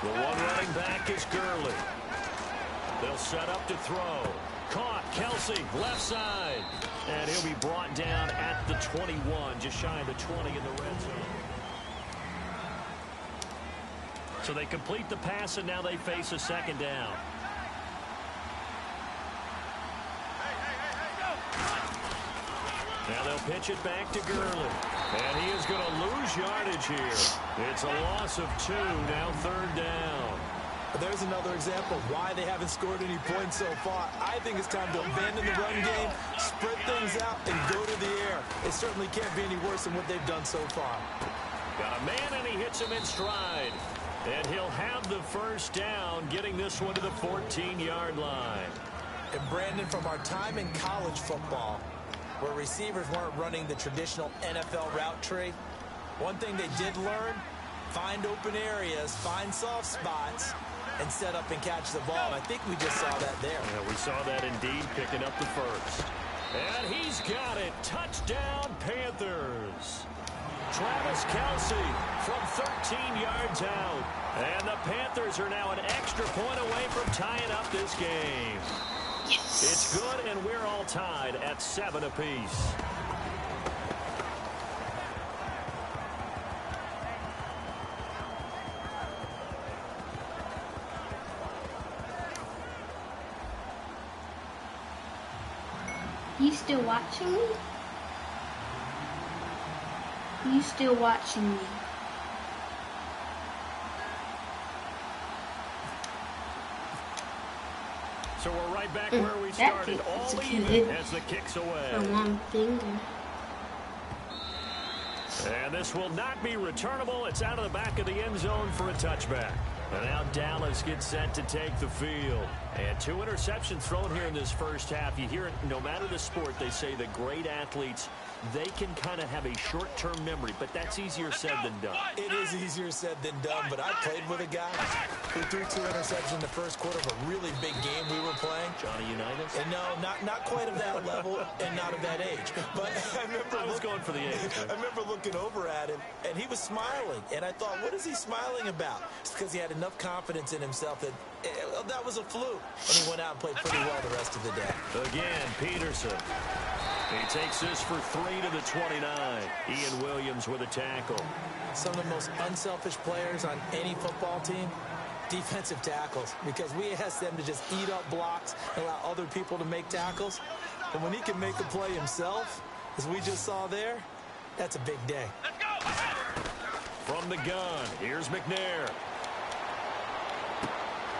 The one running back is Gurley. They'll set up to throw. Caught. Kelsey, left side. And he'll be brought down at the 21, just shy of the 20 in the red zone. So they complete the pass, and now they face a second down. Now they'll pitch it back to Gurley. And he is going to lose yardage here. It's a loss of 2, now 3rd down. There's another example of why they haven't scored any points so far. I think it's time to abandon the run game, spread things out, and go to the air. It certainly can't be any worse than what they've done so far. Got a man, and he hits him in stride. And he'll have the first down, getting this one to the 14-yard line. And Brandon, from our time in college football, where receivers weren't running the traditional NFL route tree, one thing they did learn, find open areas, find soft spots, and set up and catch the ball. And I think we just saw that there. Yeah, we saw that indeed, picking up the first. And he's got it. Touchdown, Panthers. Travis Kelsey from 13 yards out. And the Panthers are now an extra point away from tying up this game. Yes. It's good, and we're all tied at 7 apiece. You still watching me? You still watching me? So we're right back where we started, all even as the kick's away. For one finger. And this will not be returnable. It's out of the back of the end zone for a touchback. And now Dallas gets set to take the field. And 2 interceptions thrown here in this first half. You hear it, no matter the sport, they say the great athletes, they can kind of have a short-term memory, but that's easier said than done. It is easier said than done, but I played with a guy who threw 2 interceptions in the first quarter of a really big game we were playing. Johnny Unitas? And no, not quite of that level and not of that age. But I was going for the age. I remember looking over at him, and he was smiling. And I thought, what is he smiling about? It's because he had enough confidence in himself that that was a fluke. And he went out and played pretty well the rest of the day. Again, Peterson. He takes this for 3 to the 29. Ian Williams with a tackle. Some of the most unselfish players on any football team, defensive tackles, because we ask them to just eat up blocks and allow other people to make tackles. And when he can make a play himself, as we just saw there, that's a big day. Let's go! From the gun, here's McNair.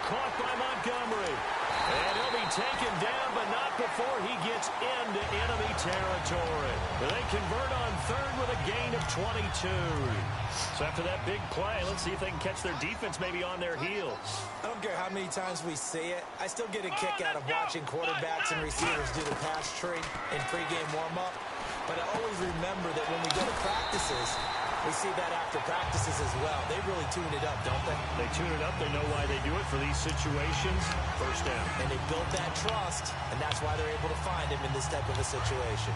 Caught by Montgomery. And he'll be taken down, but not before he gets into enemy territory. They convert on 3rd with a gain of 22. So after that big play, let's see if they can catch their defense maybe on their heels. I don't care how many times we see it. I still get a kick out of watching quarterbacks and receivers do the pass tree in pregame warm-up. But I always remember that when we go to practices, we see that after practices as well. They really tune it up, don't they? They tune it up. They know why they do it for these situations. First down. And they built that trust, and that's why they're able to find him in this type of a situation.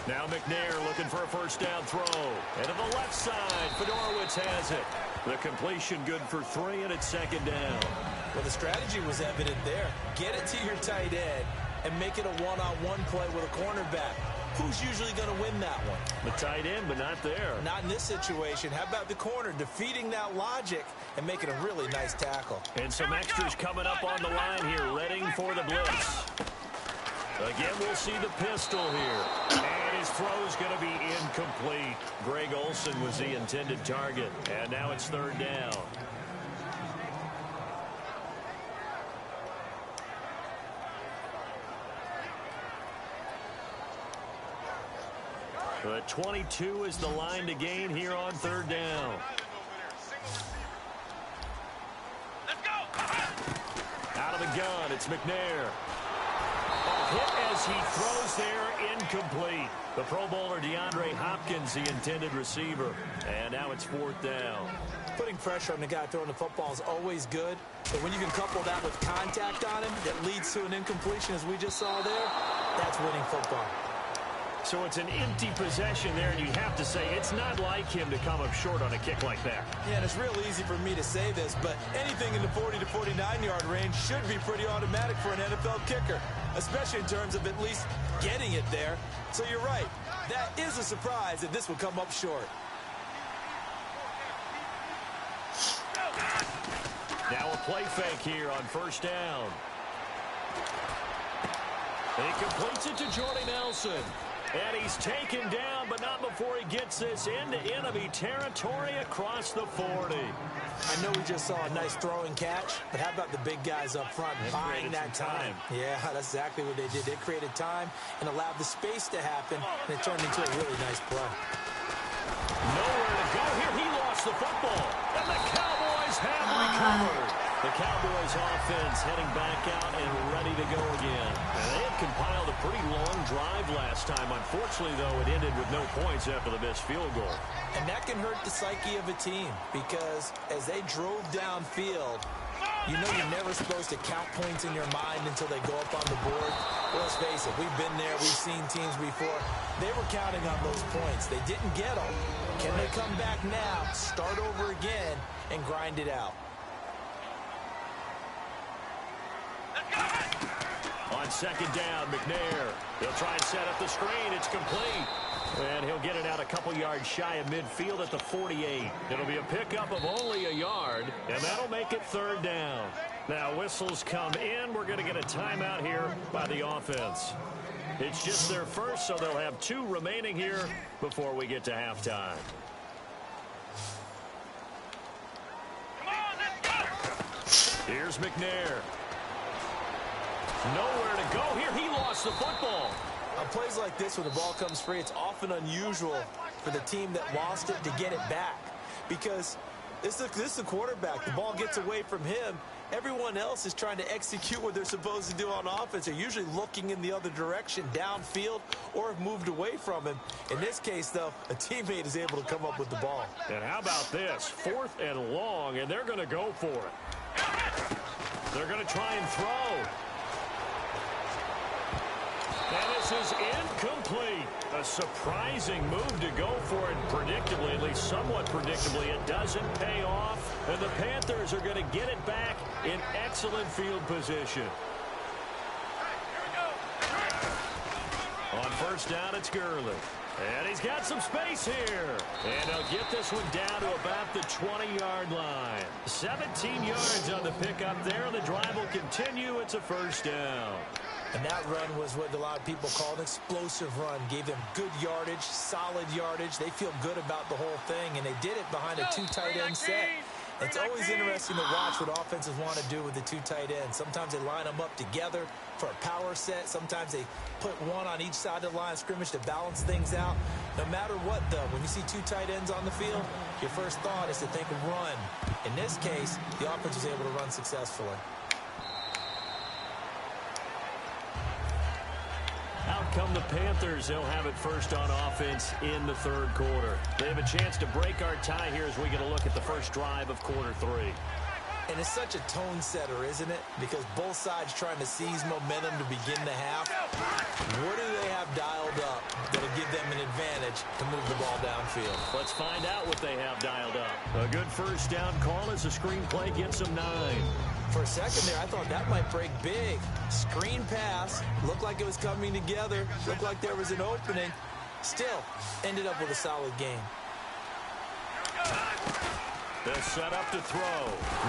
Now McNair looking for a first down throw. And to the left side, Fedorowicz has it. The completion good for 3, and it's 2nd down. Well, the strategy was evident there. Get it to your tight end and make it a one-on-one play with a cornerback. Who's usually going to win that one? The tight end, but not there. Not in this situation. How about the corner defeating that logic and making a really nice tackle? And some extras coming up on the line here, readying for the blitz. Again, we'll see the pistol here. And his throw's going to be incomplete. Greg Olsen was the intended target. And now it's 3rd down. But 22 is the line to gain here on third down. Out of the gun, it's McNair. Hit as he throws there, incomplete. The Pro Bowler DeAndre Hopkins, the intended receiver. And now it's fourth down. Putting pressure on the guy throwing the football is always good. But when you can couple that with contact on him that leads to an incompletion, as we just saw there, that's winning football. So it's an empty possession there, and you have to say it's not like him to come up short on a kick like that. Yeah, and it's real easy for me to say this, but anything in the 40 to 49-yard range should be pretty automatic for an NFL kicker, especially in terms of at least getting it there. So you're right. That is a surprise that this will come up short. Now a play fake here on first down. He completes it to Jordy Nelson. And he's taken down, but not before he gets this into enemy territory across the 40. I know we just saw a nice throwing catch, but how about the big guys up front buying that time? Yeah, that's exactly what they did. They created time and allowed the space to happen, and it turned into a really nice play. Nowhere to go here. He lost the football, and the Cowboys have recovered. The Cowboys offense heading back out and ready to go again. And they had compiled a pretty long drive last time. Unfortunately, though, it ended with no points after the missed field goal. And that can hurt the psyche of a team because as they drove downfield, you know you're never supposed to count points in your mind until they go up on the board. Well, let's face it, we've been there, we've seen teams before. They were counting on those points. They didn't get them. Can they come back now, start over again, and grind it out? On second down, McNair. He'll try and set up the screen. It's complete. And he'll get it out a couple yards shy of midfield at the 48. It'll be a pickup of only a yard, and that'll make it third down. Now whistles come in. We're going to get a timeout here by the offense. It's just their first, so they'll have 2 remaining here before we get to halftime. Here's McNair. Nowhere to go here. He lost the football. On plays like this, when the ball comes free, it's often unusual for the team that lost it to get it back. Because this is the quarterback. The ball gets away from him. Everyone else is trying to execute what they're supposed to do on offense. They're usually looking in the other direction, downfield, or have moved away from him. In this case, though, a teammate is able to come up with the ball. And how about this? 4th and long, and they're going to go for it. They're going to try and throw. And this is incomplete. A surprising move to go for it predictably, at least somewhat predictably. It doesn't pay off, and the Panthers are going to get it back in excellent field position. On first down, it's Gurley. And he's got some space here. And they'll get this one down to about the 20-yard line. 17 yards on the pickup there, and the drive will continue. It's a first down. And that run was what a lot of people call an explosive run. Gave them good yardage, solid yardage. They feel good about the whole thing, and they did it behind a 2 tight end set. It's always interesting to watch what offenses want to do with the 2 tight ends. Sometimes they line them up together for a power set. Sometimes they put one on each side of the line of scrimmage to balance things out. No matter what, though, when you see 2 tight ends on the field, your first thought is to think of run. In this case, the offense was able to run successfully. Out come the Panthers. They'll have it first on offense in the third quarter. They have a chance to break our tie here as we get a look at the first drive of quarter 3. And it's such a tone setter, isn't it? Because both sides trying to seize momentum to begin the half. What do they have dialed up that'll give them an advantage to move the ball downfield? Let's find out what they have dialed up. A good first down call as the screenplay gets them 9. For a second there, I thought that might break big. Screen pass. Looked like it was coming together. Looked like there was an opening. Still, ended up with a solid game. They're set up to throw.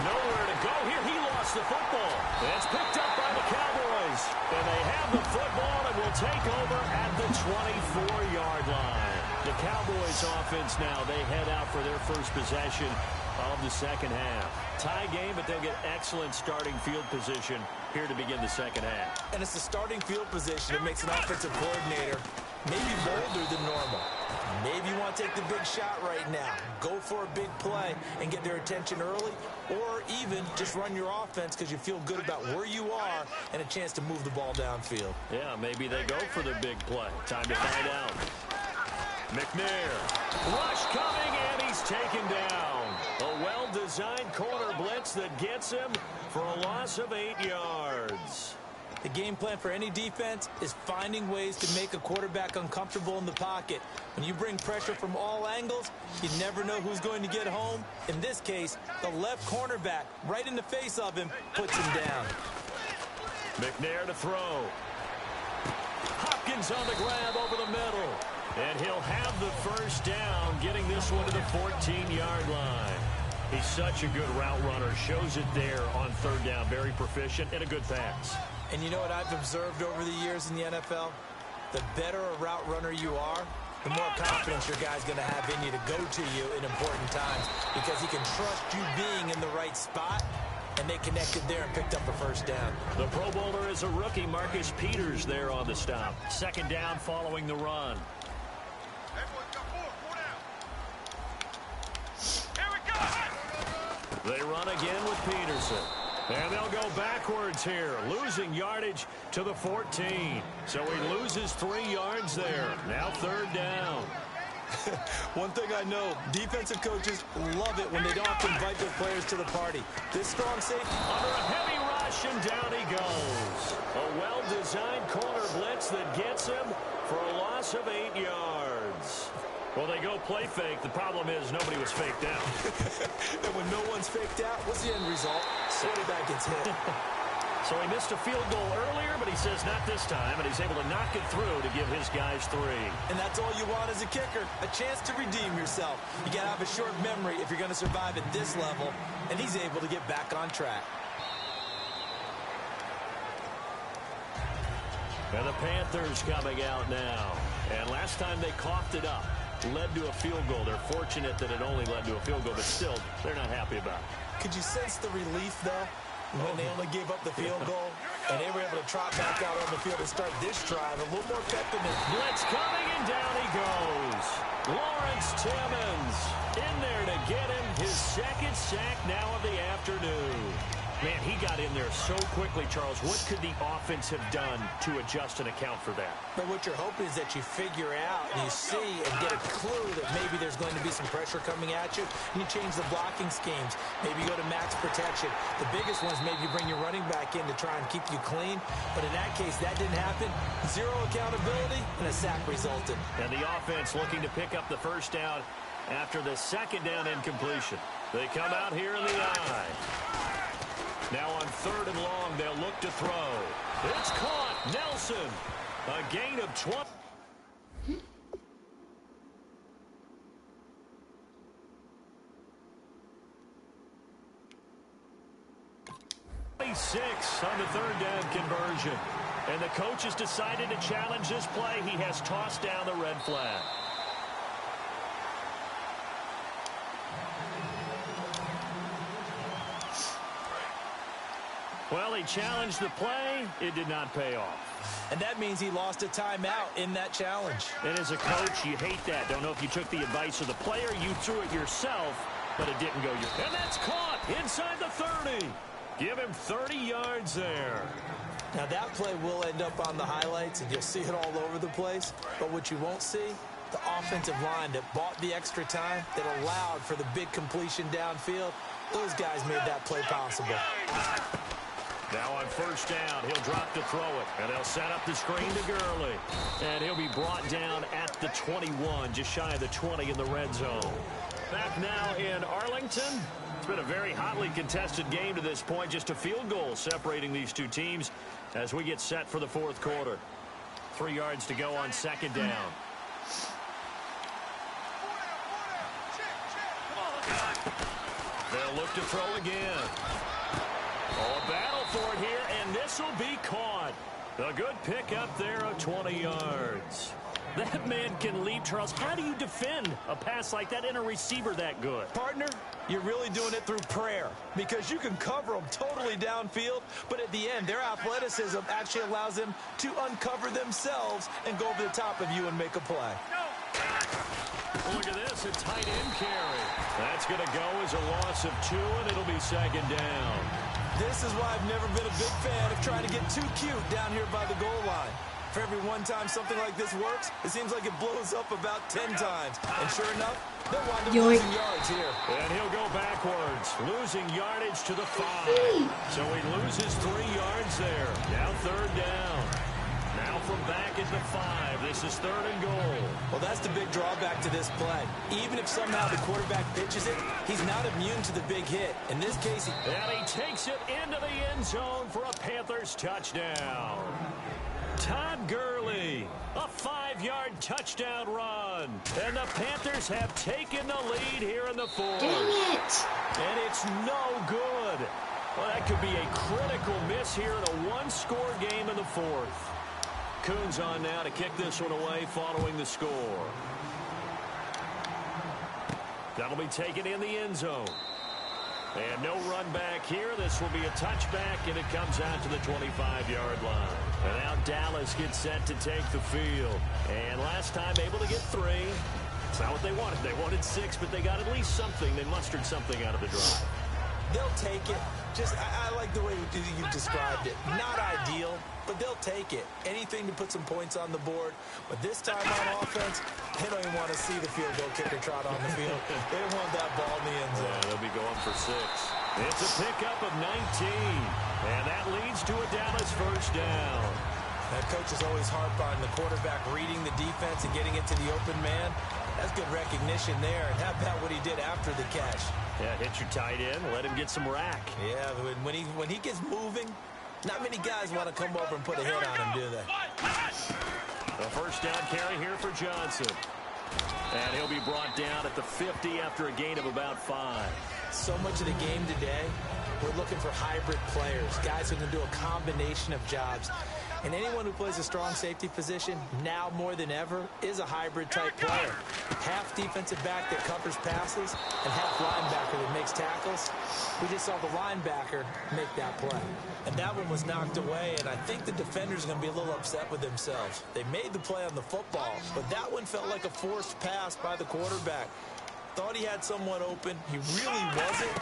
Nowhere to go here. He lost the football. It's picked up by the Cowboys. And they have the football and will take over at the 24-yard line. The Cowboys offense now, they head out for their first possession of the second half. Tie game, but they'll get excellent starting field position here to begin the second half. And it's the starting field position that makes an offensive coordinator maybe bolder than normal. Maybe you want to take the big shot right now. Go for a big play and get their attention early, or even just run your offense because you feel good about where you are and a chance to move the ball downfield. Yeah, maybe they go for the big play. Time to find out. McNair. Rush coming, and he's taken down. A well-designed corner blitz that gets him for a loss of 8 yards. The game plan for any defense is finding ways to make a quarterback uncomfortable in the pocket. When you bring pressure from all angles, you never know who's going to get home. In this case, the left cornerback, right in the face of him, puts him down. McNair to throw. Hopkins on the grab over the middle. And he'll have the first down, getting this one to the 14-yard line. He's such a good route runner. Shows it there on third down. Very proficient and a good pass. And you know what I've observed over the years in the NFL? The better a route runner you are, the more confidence your guy's going to have in you to go to you in important times because he can trust you being in the right spot, and they connected there and picked up a first down. The Pro Bowler is a rookie, Marcus Peters, there on the stop. Second down following the run. They run again with Peterson. And they'll go backwards here, losing yardage to the 14. So he loses 3 yards there. Now third down. One thing I know, defensive coaches love it when they don't have to invite their players to the party. This strong safety under a heavy rush, and down he goes. A well-designed corner blitz that gets him for a loss of 8 yards. Well, they go play fake. The problem is nobody was faked out. And when no one's faked out, what's the end result? Quarterback gets hit. So he missed a field goal earlier, but he says not this time, and he's able to knock it through to give his guys 3. And that's all you want as a kicker, a chance to redeem yourself. You got to have a short memory if you're going to survive at this level, and he's able to get back on track. And the Panthers coming out now. And last time they coughed it up, led to a field goal. They're fortunate that it only led to a field goal, but still, they're not happy about it. Could you sense the relief, though, when they only gave up the field goal, and they were able to trot back out on the field and start this drive a little more peppermint. Blitz coming, and down he goes. Lawrence Timmons in there to get him his second sack now of the afternoon. Man, he got in there so quickly, Charles. What could the offense have done to adjust and account for that? But what you're hoping is that you figure out and you see and get a clue that maybe there's going to be some pressure coming at you. And you change the blocking schemes. Maybe you go to max protection. The biggest one is maybe you bring your running back in to try and keep you clean. But in that case, that didn't happen. Zero accountability, and a sack resulted. And the offense looking to pick up the first down after the second down incompletion. They come out here in the eye. Now on third and long, they'll look to throw. It's caught. Nelson. A gain of 20. On the third down conversion. And the coach has decided to challenge this play. He has tossed down the red flag. Well, he challenged the play. It did not pay off. And that means he lost a timeout in that challenge. And as a coach, you hate that. Don't know if you took the advice of the player. You threw it yourself, but it didn't go your way. And that's caught inside the 30. Give him 30 yards there. Now, that play will end up on the highlights, and you'll see it all over the place. But what you won't see, the offensive line that bought the extra time, that allowed for the big completion downfield, those guys made that play possible. Now on first down, he'll drop to throw it, and they'll set up the screen to Gurley. And he'll be brought down at the 21, just shy of the 20 in the red zone. Back now in Arlington. It's been a very hotly contested game to this point. Just a field goal separating these two teams as we get set for the fourth quarter. 3 yards to go on second down. They'll look to throw again. Oh, a battle for it here, and this will be caught. A good pickup there of 20 yards. That man can leap, Charles. How do you defend a pass like that and a receiver that good? Partner, you're really doing it through prayer because you can cover them totally downfield, but at the end, their athleticism actually allows them to uncover themselves and go over the top of you and make a play. Look at this, a tight end carry. That's going to go as a loss of 2, and it'll be second down. This is why I've never been a big fan of trying to get too cute down here by the goal line. For every one time something like this works, it seems like it blows up about 10 times. And sure enough, they'll wind up losing yards here. And he'll go backwards, losing yardage to the 5. So he loses 3 yards there. Now third down. Now from back at the 5. This is third and goal. Well, that's the big drawback to this play. Even if somehow the quarterback pitches it, he's not immune to the big hit. In this case, and he takes it into the end zone for a Panthers touchdown. Todd Gurley, a 5-yard touchdown run. And the Panthers have taken the lead here in the 4th. Dang it. And it's no good. Well, that could be a critical miss here in a one-score game in the 4th. Coons on now to kick this one away following the score. That'll be taken in the end zone. And no run back here. This will be a touchback, and it comes out to the 25-yard line. And now Dallas gets set to take the field. And last time able to get 3. It's not what they wanted. They wanted 6, but they got at least something. They mustered something out of the drive. They'll take it. I like the way you described it. Not ideal, but they'll take it. Anything to put some points on the board. But this time on offense, they don't even want to see the field goal kicker trot on the field. They don't want that ball in the end zone. Yeah, they'll be going for 6. It's a pickup of 19. And that leads to a Dallas first down. That coach is always harp on the quarterback reading the defense and getting it to the open man. That's good recognition there. And how about what he did after the catch? Yeah, hit your tight end, let him get some rack. Yeah, when he gets moving, not many guys want to come over and put a hit on him, do they? The first down carry here for Johnson. And he'll be brought down at the 50 after a gain of about 5. So much of the game today, we're looking for hybrid players, guys who can do a combination of jobs. And anyone who plays a strong safety position, now more than ever, is a hybrid-type player. Half defensive back that covers passes and half linebacker that makes tackles. We just saw the linebacker make that play. And that one was knocked away, and I think the defenders are going to be a little upset with themselves. They made the play on the football, but that one felt like a forced pass by the quarterback. Thought he had someone open. He really wasn't.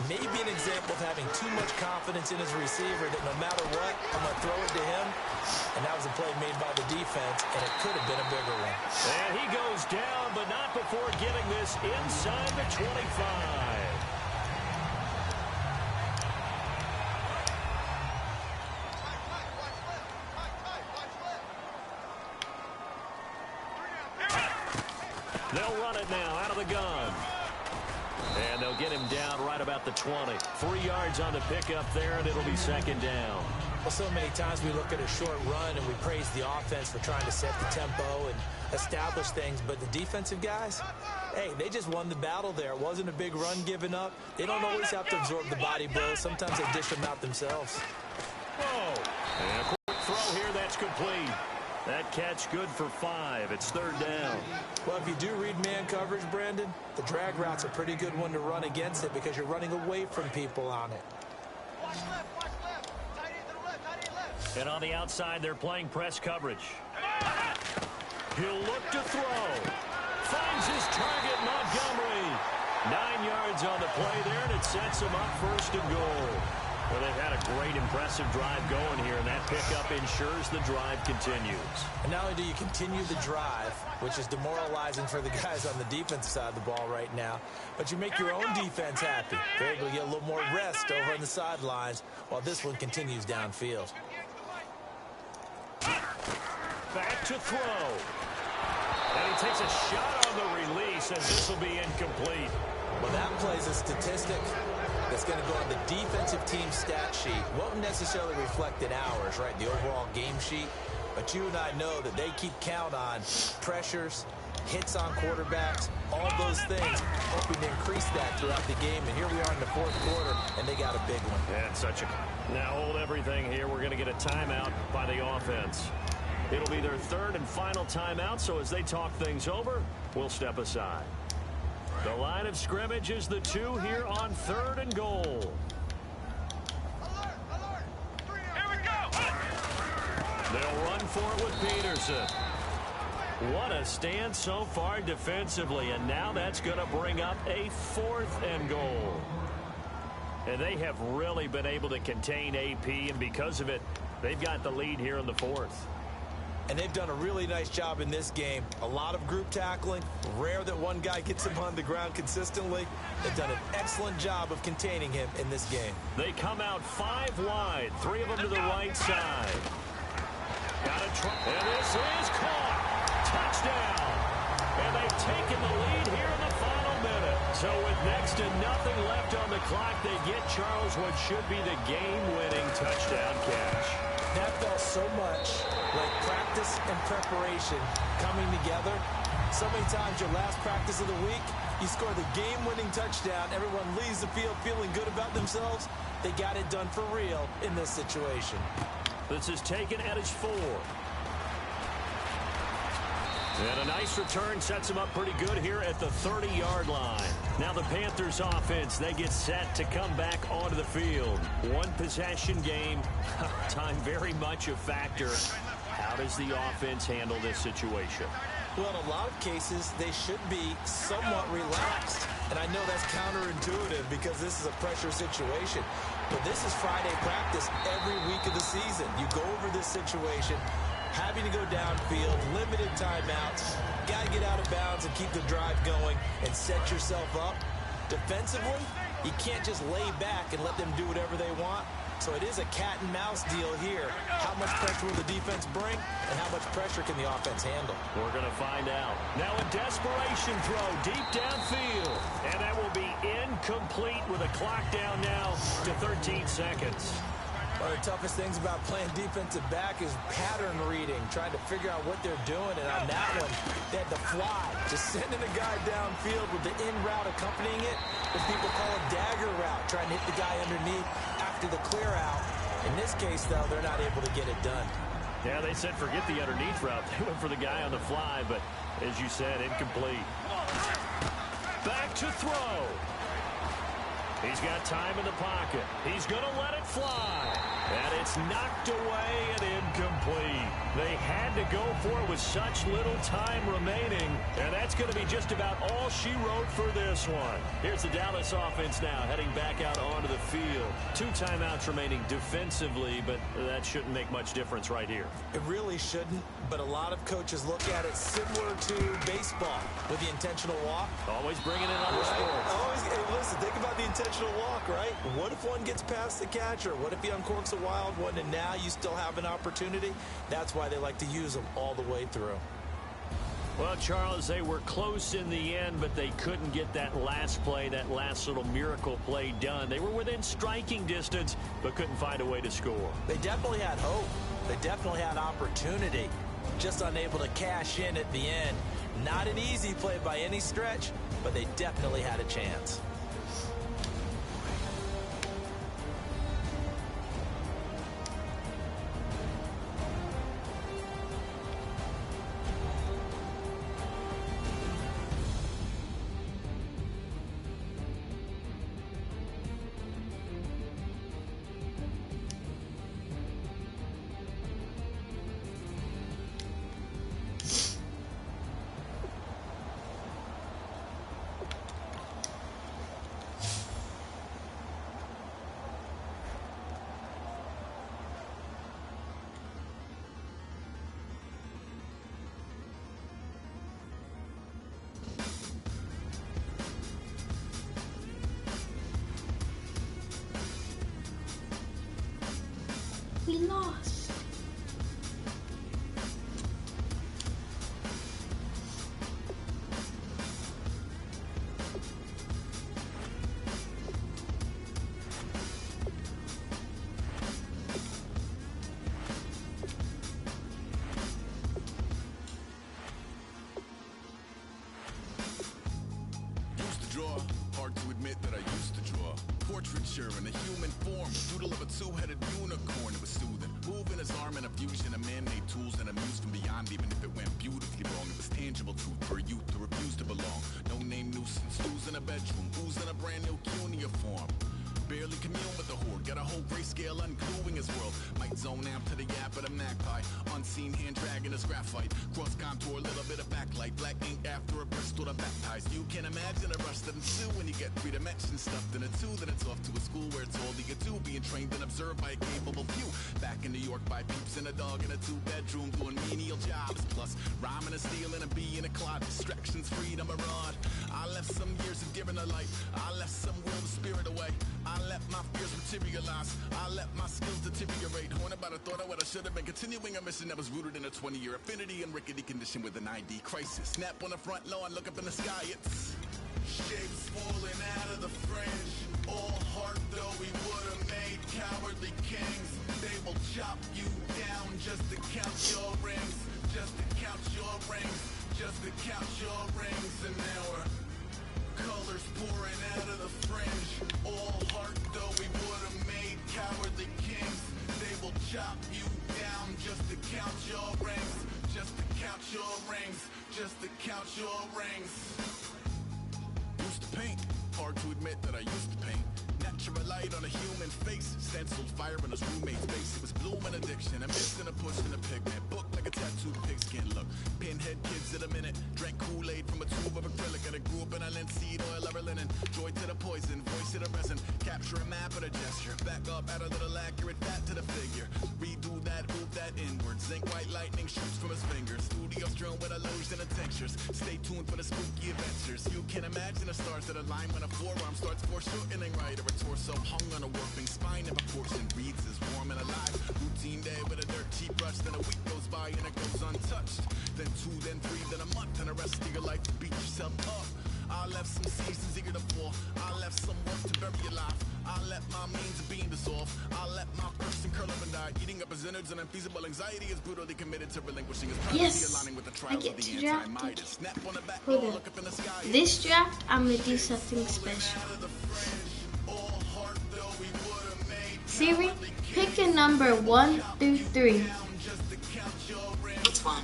Maybe an example of having too much confidence in his receiver that no matter what, I'm going to throw it to him. And that was a play made by the defense, and it could have been a bigger one. And he goes down, but not before getting this inside the 25. They'll run it now out of the gun. And they'll get him down right about the 20. 3 yards on the pickup there, and it'll be second down. Well, so many times we look at a short run and we praise the offense for trying to set the tempo and establish things. But the defensive guys, hey, they just won the battle there. It wasn't a big run given up. They don't always have to absorb the body blows. Sometimes they dish them out themselves. Whoa. And a quick throw here, that's complete. That catch good for 5. It's third down. Well, if you do read man coverage, Brandon, the drag route's a pretty good one to run against it because you're running away from people on it. Watch left. Tight end to the left. And on the outside, they're playing press coverage. He'll look to throw. Finds his target, Montgomery. 9 yards on the play there, and it sets him up first and goal. Well, they've had a great, impressive drive going here, and that pickup ensures the drive continues. And not only do you continue the drive, which is demoralizing for the guys on the defensive side of the ball right now, but you make your own defense happy. They're able to get a little more rest over on the sidelines while this one continues downfield. Back to throw. And he takes a shot on the release, and this will be incomplete. Well, that plays a statistic that's going to go on the defensive team stat sheet. Won't necessarily reflect in ours, right, the overall game sheet. But you and I know that they keep count on pressures, hits on quarterbacks, all those things, hoping to increase that throughout the game. And here we are in the fourth quarter, and they got a big one. And such a... Now hold everything here. We're going to get a timeout by the offense. It'll be their third and final timeout, so as they talk things over, we'll step aside. The line of scrimmage is the 2 here on third and goal. Here we go. They'll run for it with Peterson. What a stand so far defensively, and now that's going to bring up a 4th and goal. And they have really been able to contain AP, and because of it, they've got the lead here in the 4th. And they've done a really nice job in this game. A lot of group tackling. Rare that one guy gets him on the ground consistently. They've done an excellent job of containing him in this game. They come out 5 wide, 3 of them to the right side. Got a try, and this is caught. Touchdown. And they've taken the lead here in the final minute. So with next to nothing left on the clock, they get Charles what should be the game-winning touchdown catch. That felt so much like practice and preparation coming together. So many times your last practice of the week, you score the game-winning touchdown. Everyone leaves the field feeling good about themselves. They got it done for real in this situation. This is taken at his 4. And a nice return sets him up pretty good here at the 30-yard line. Now the Panthers offense, they get set to come back onto the field. 1 possession game. Time very much a factor. How does the offense handle this situation? Well, in a lot of cases, they should be somewhat relaxed. And I know that's counterintuitive because this is a pressure situation. But this is Friday practice every week of the season. You go over this situation, having to go downfield, limited timeouts, got to get out of bounds and keep the drive going and set yourself up. Defensively, you can't just lay back and let them do whatever they want. So it is a cat and mouse deal here. How much pressure will the defense bring and how much pressure can the offense handle? We're going to find out. Now a desperation throw deep downfield. And that will be incomplete with a clock down now to 13 seconds. One of the toughest things about playing defensive back is pattern reading, trying to figure out what they're doing. And on that one, they had to fly, just sending a guy downfield with the in route accompanying it. What people call a dagger route, trying to hit the guy underneath after the clear out. In this case, though, they're not able to get it done. Yeah, they said forget the underneath route. They went for the guy on the fly, but as you said, incomplete. Back to throw. He's got time in the pocket. He's going to let it fly. And it's knocked away and incomplete. They had to go for it with such little time remaining. And that's going to be just about all she wrote for this one. Here's the Dallas offense now heading back out onto the field. 2 timeouts remaining defensively, but that shouldn't make much difference right here. It really shouldn't, but a lot of coaches look at it similar to baseball with the intentional walk. Always bringing it on the sports. Always, hey, listen, think about the intentional walk, right? What if one gets past the catcher? What if he uncorks a wild one and now you still have an opportunity? That's why they like to use them all the way through. Well, Charles, they were close in the end, but they couldn't get that last play, that last little miracle play done. They were within striking distance, but couldn't find a way to score. They definitely had hope. They definitely had opportunity. Just unable to cash in at the end. Not an easy play by any stretch, but they definitely had a chance. We lost. Used to draw, hard to admit that I used to draw. Portraiture in a human form, doodle of a 2-headed unicorn. It was soothing, moving his arm in a fusion of man-made tools and amused from beyond. Even if it went beautifully wrong, it was tangible truth for a youth to refuse to belong. No name nuisance, who's in a bedroom, who's in a brand new uniform. Barely immune with the horde. Got a whole grayscale ungluing his world. Might zone amp to the yap of the magpie. Unseen hand dragging his graphite. Cross contour, little bit of backlight. Black ink after a Bristol to baptize. You can imagine a rush that ensue when you get 3 dimensions stuffed in a 2. Then it's off to a school where it's all you can do. Being trained and observed by a capable few. Back in New York by peeps and a dog in a 2-bedroom doing menial jobs. Plus rhyming and stealing and being a clod. Distractions, freedom, a rod. I left some years of giving a life. I left some will the spirit away. I let my fears materialize. I let my skills deteriorate. Horned about a thought of what I should have been. Continuing a mission that was rooted in a 20-year affinity and rickety condition with an ID crisis. Snap on the front lawn, look up in the sky. It's shapes falling out of the fringe. All heart though we would have made cowardly kings. They will chop you down just to count your rings. Just to count your rings. Just to count your rings. And now we're colors pouring out of the fringe. All heart though we would have made cowardly kings. They will chop you down just to count your rings. Just to count your rings. Just to count your rings. Used to paint. Hard to admit that I used to paint. Natural light on a human face. Stenciled fire in his roommate's face. It was bloom and addiction. A mix and a push and a pigment. Book like a tattooed pigskin look. Pinhead kids in a minute. Drank Kool-Aid from a tube of acrylic. And I grew up in a linseed oil or a linen. Joy to the poison. Voice to the resin. Capture a map of a gesture. Back up, add a little accurate fat to the figure. Redo that, move that inward. Zinc white lightning shoots from his fingers. Studio strewn with illusion and tinctures. Stay tuned for the spooky adventures. You can imagine the stars that align when a forearm starts foreshortening right. Or a torso hung on a warping spine. And proportion reads as warm and alive. Routine day with a dirt cheap brush. Then a week goes by and it goes untouched. Then 2, then 3, then a month. And the rest of your life to beat yourself up. I left some seasons eager to fall. I left some work to bury alive. I let my means of being dissolved. I let my person curl up and die. Eating up his innards and unfeasible anxiety is brutally committed to relinquishing his privacy, aligning with the trials of the anti-Midas. Snap on the back, look up in the sky. This draft, I'm gonna do something special. Siri, pick a number 1 through 3. It's 1.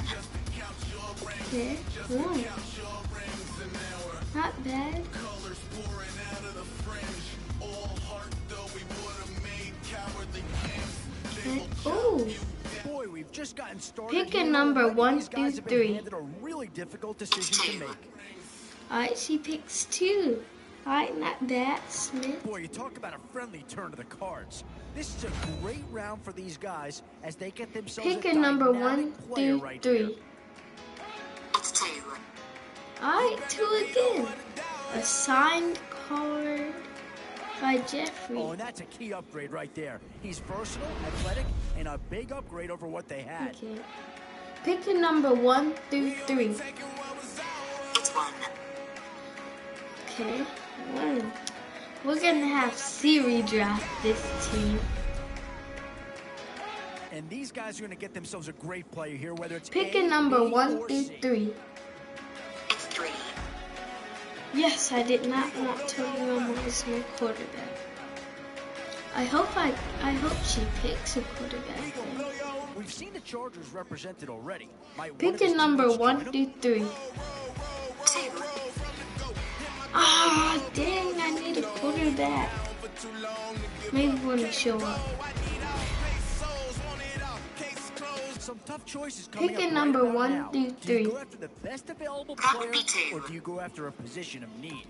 Okay, 1. Not bad. Okay. Oh. Boy, we've just gotten started. Pick a number 1 through 3. A really difficult decision to make. Alright, she picks 2. Alright, not bad, Smith. Boy, you talk about a friendly turn to the cards. This is a great round for these guys as they get themselves pick a number 1 through 3. It's 2. Alright, 2 again. A signed card by Jeffrey. Oh, and that's a key upgrade right there. He's versatile, athletic, and a big upgrade over what they had. Okay. Pick a number 1 through 3. It's 1. Okay, 1. We're gonna have Siri draft this team. And these guys are gonna get themselves a great player here, whether it's pick a number 1 through 3. It's 3. Yes, I did not want Tony Romo as my quarterback. I hope she picks a quarterback. We've seen the Chargers represented already. Pick a number 1 through 3. 2. Ah, dang, I need a quarterback. Maybe when he show up. Some tough choices coming pick a up number right 1 now. through 3. Do you go after the best available That player, would be 2. or do you go after a position of need?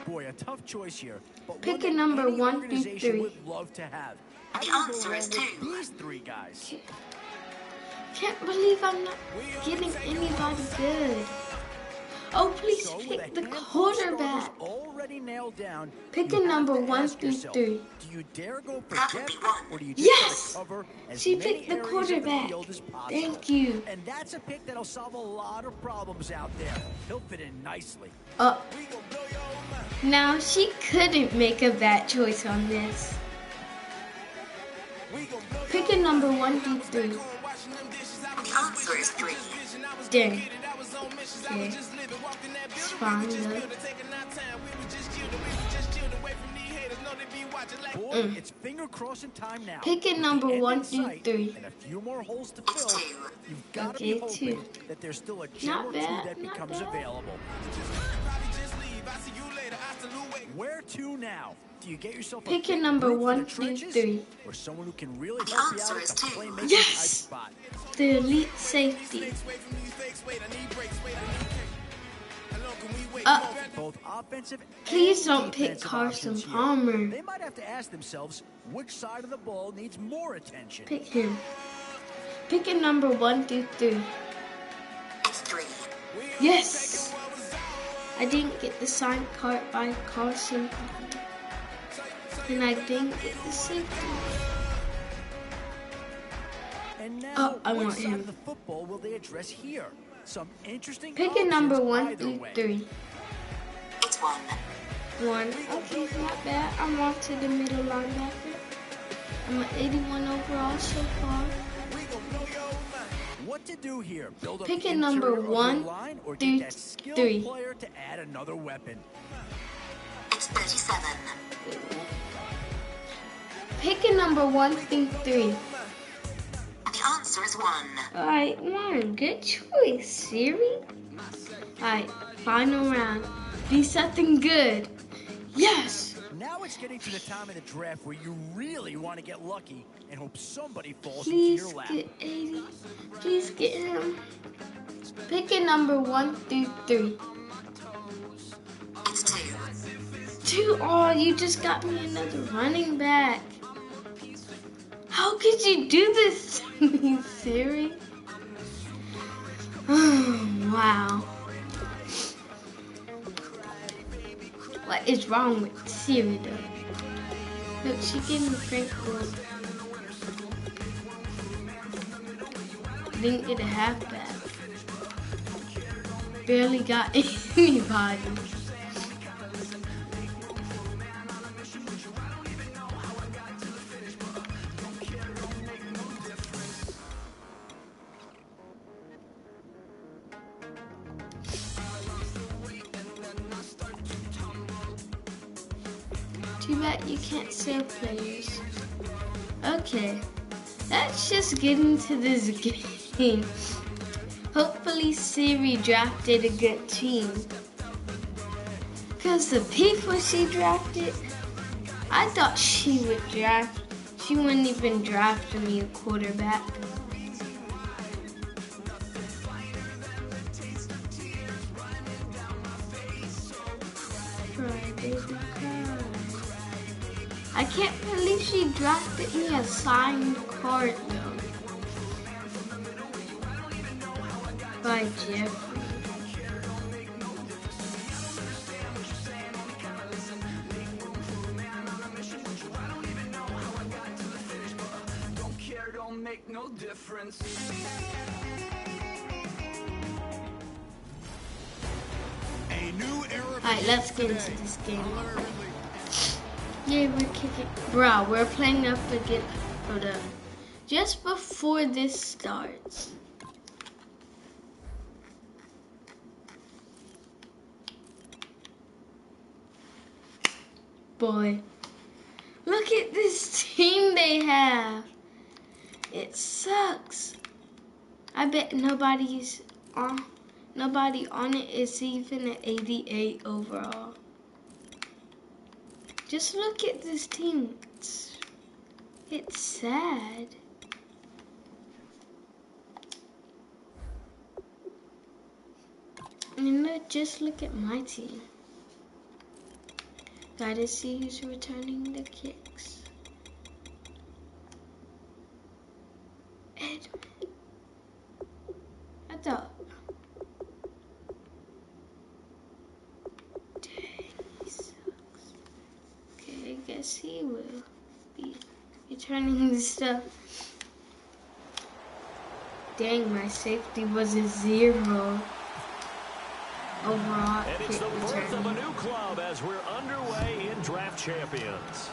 Boy, a tough choice here. But pick one a number that any 1 through organization 3. would love to have. How The do you go answer is wrong with 2. These 3 guys. Can't believe I'm not getting anybody good. Oh, please So with pick a the handful of quarterback. starters already nailed down, Pick you a have number to 1 ask through yourself, 3. Do you dare go for That would depth, be 1. or do you just Yes! try to cover as She many picked the areas of quarterback. field as possible? Thank you. And that's a pick that'll solve a lot of problems out there. He'll fit in nicely. Now she couldn't make a bad choice on this. Pick a number 1 through 3. The answer is 3. Dang. Okay. It's fine though. Boy, it's finger crossing time now. Picking number 1 through 3. And a few more holes to fill. You've got to be hoping that there's still a gem or two that becomes available. Where to now? Do you get yourself a picking number 1 through 3? Or someone who can really help you out at the playmaking Yes! spot? The elite safety. Both offensive Please and don't pick defensive Carson options here. Palmer. They might have to ask themselves which side of the ball needs more attention. Pick him. Picking number 1 through 3. Yes! I didn't get the signed card by Carson Palmer. And I didn't get the safety. And now, Oh, I what want side him. of the football will they address here? Some interesting Picking options number 1 either through way. 3. It's 1. 1. Okay, not bad. I'm on to the middle linebacker. I'm an 81 overall so far. What to do here? Build up Picking the number interior of your 1 line or through get that skilled 3. player to add another weapon? It's 37. Picking number 1 through 3. The answer is 1. Alright, 1. Good choice, Siri. Alright, final round. Be something good. Yes! Now it's getting to the time of the draft where you really want to get lucky and hope somebody falls Please into your lap. get 80. Please get him. Picking number 1 through 3. It's 2. 2. Oh, you just got me another running back. How could you do this to me, Siri? Oh, wow. What is wrong with Siri, though? Look, she gave me Frank Gold. Didn't get a halfback. Barely got anybody. Too bad you can't sell players. Okay, let's just get into this game. Hopefully Siri drafted a good team. Because the people she drafted, I thought she wouldn't even draft me a quarterback. I can't believe she drafted me a signed card though. By Jeffrey. Don't care, don't make no difference. Alright, let's get into this game. Yeah, we're kicking. Bro, we're playing up again. Hold up. Just before this starts. Boy, look at this team they have. It sucks. I bet nobody on it is even an 88 overall. Just look at this team. It's sad. And just look at my team. Gotta see who's returning the kicks. Edmund. I thought. Dang, he sucks. Okay, I guess he will be returning the stuff. Dang, my safety was a 0. Overall, and it's the birth of a new club as we're underway in Draft Champions.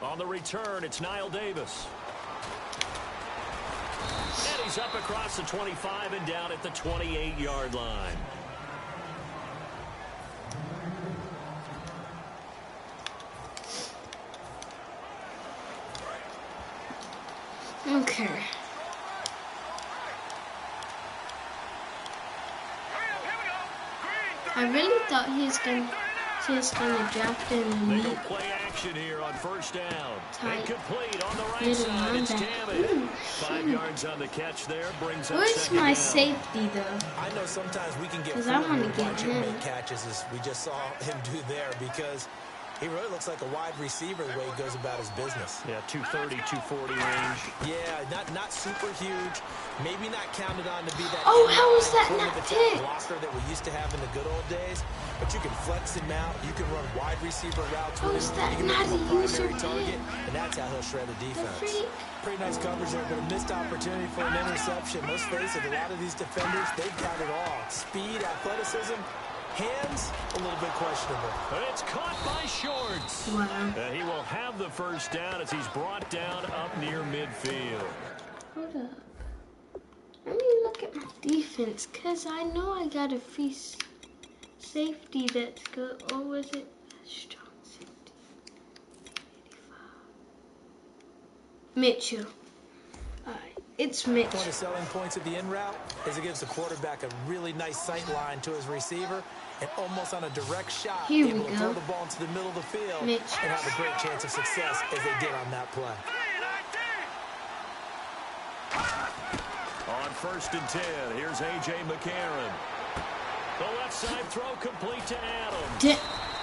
On the return, it's Niall Davis. And he's up across the 25 and down at the 28-yard line. Okay. I really thought he was gonna draft him and They go play action here on first down. tight Incomplete on the right little side. It's linebacker. Damage. 5 yards on the catch there. Brings up Where's second my down. safety though? I know sometimes we can get 'Cause I fooled wanna when we get watch him him. make catches as we just saw him do there because he really looks like a wide receiver the way he goes about his business. Yeah, 230, 240 range. Yeah, not super huge. Maybe not counted on to be that Oh, how was that point not of attack picked? blocker that we used to have in the good old days. But you can flex him out. You can run wide receiver routes How with is him. that You can not make him a a user primary target, pick? and that's how he'll shred a defense. freak. Pretty nice coverage there, but a missed opportunity for an interception. Let's face it, a lot of these defenders, they've got it all. Speed, athleticism, hands, a little bit questionable. It's caught by Shorts. Wow. He will have the first down as he's brought down up near midfield. Hold up. Let me look at my defense, cause I know I got a free safety that's good. Or was it a strong safety? 85. Mitchell. Alright, it's One Mitchell. of the selling points of the in route is it gives the quarterback a really nice sight line to his receiver and almost on a direct shot Here we able to go. throw the ball into the middle of the field Mitch. and have a great chance of success as they did on that play. On 1st and 10, here's A.J. McCarron. The left side throw complete to Adams.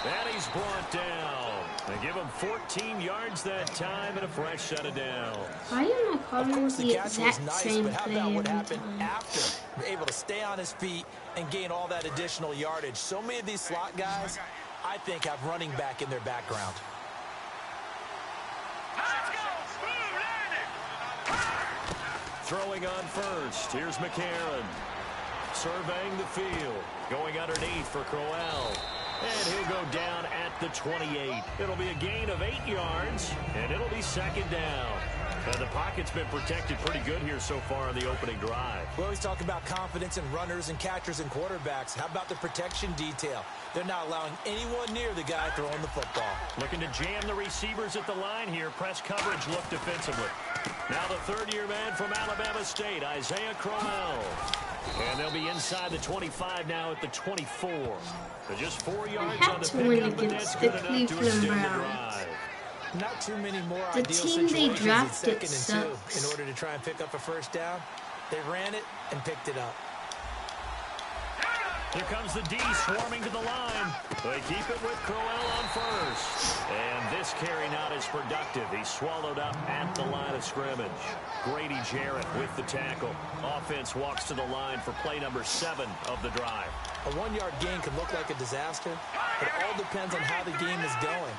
And he's brought down. They give him 14 yards that time and a fresh set of downs. Why am I Of calling course, the the catch was exact nice, same but how play about what every happened time? after? Able to stay on his feet and gain all that additional yardage. So many of these slot guys, I think, have running back in their background. Throwing on first. Here's McCarron. Surveying the field. Going underneath for Crowell. And he'll go down at the 28. It'll be a gain of 8 yards, and it'll be second down. And the pocket's been protected pretty good here so far on the opening drive. We always talk about confidence in runners and catchers and quarterbacks. How about the protection detail? They're not allowing anyone near the guy throwing the football. Looking to jam the receivers at the line here. Press coverage look defensively. Now the third-year man from Alabama State, Isaiah Crowell. And they'll be inside the 25 now at the 24. So just 4 yards on the pickup, but that's good enough to extend the drive. Not too many more The ideal team they situations drafted in 2nd and 2 sucks. in order to try and pick up a first down. They ran it and picked it up. Here comes the D swarming to the line. They keep it with Crowell on first. And this carry not as productive. He's swallowed up at the line of scrimmage. Grady Jarrett with the tackle. Offense walks to the line for play number 7 of the drive. A 1-yard gain can look like a disaster. It all depends on how the game is going.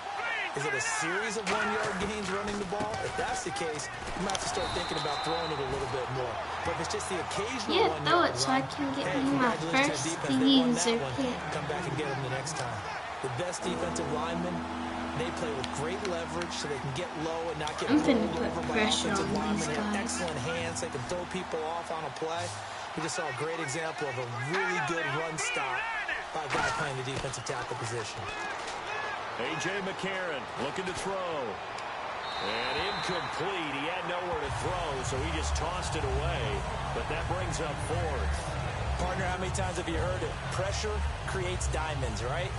Is it a series of 1-yard gains running the ball? If that's the case, you might have to start thinking about throwing it a little bit more. But if it's just the occasional 1-yard throw it run, so I can get hey, me my congratulations to first our defense. They won user that one. pick. Come back and get them the next time. The best defensive linemen, they play with great leverage so they can get low and not get I'm rolled finna over put by pressure offensive on linemen. these They have guys. excellent hands. They can throw people off on a play. We just saw a great example of a really good run stop by a guy playing the defensive tackle position. A.J. McCarron looking to throw. And incomplete. He had nowhere to throw, so he just tossed it away. But that brings up 4th. Partner, how many times have you heard it? Pressure creates diamonds, right?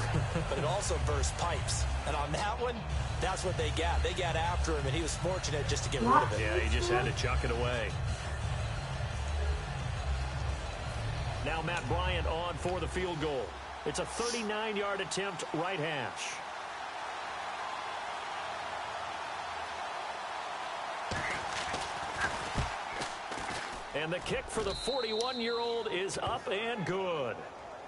But it also bursts pipes. And on that one, that's what they got. They got after him, and he was fortunate just to get rid of it. Yeah, he just had to chuck it away. Now Matt Bryant on for the field goal. It's a 39-yard attempt, right hash. And the kick for the 41-year-old is up and good.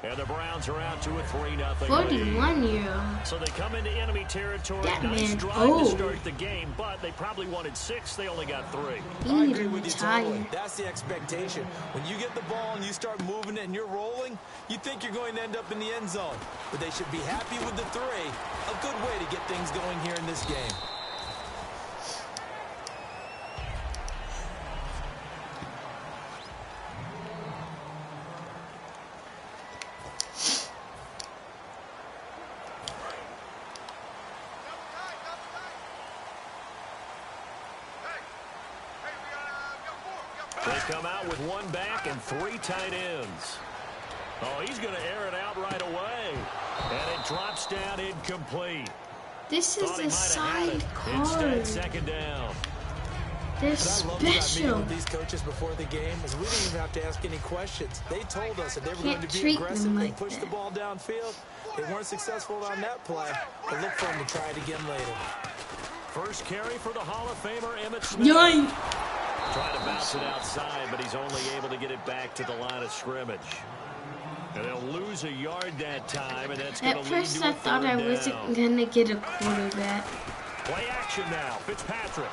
And the Browns are out to a 3-0 lead. 41-year-old. So they come into enemy territory. That Nice man drive old. to start the game, but they probably wanted 6. They only got 3. He I need agree to with you retire. totally. That's the expectation. When you get the ball and you start moving it and you're rolling, you think you're going to end up in the end zone. But they should be happy with the 3. A good way to get things going here in this game. They come out with one back and 3 tight ends. Oh, he's going to air it out right away. And it drops down incomplete. This is a signed card. Instead, second down. They're special. Meeting with these coaches before the game is we didn't even have to ask any questions. They told us that they were going to be aggressive and push the ball downfield. They weren't successful on that play, but look for them to try it again later. First carry for the Hall of Famer, Emmitt Smith. Yoink. Trying to bounce it outside, but he's only able to get it back to the line of scrimmage. And they'll lose a yard that time, and that's going to lead to a third down. At first, I thought I wasn't going to get a quarterback. Play action now. Fitzpatrick.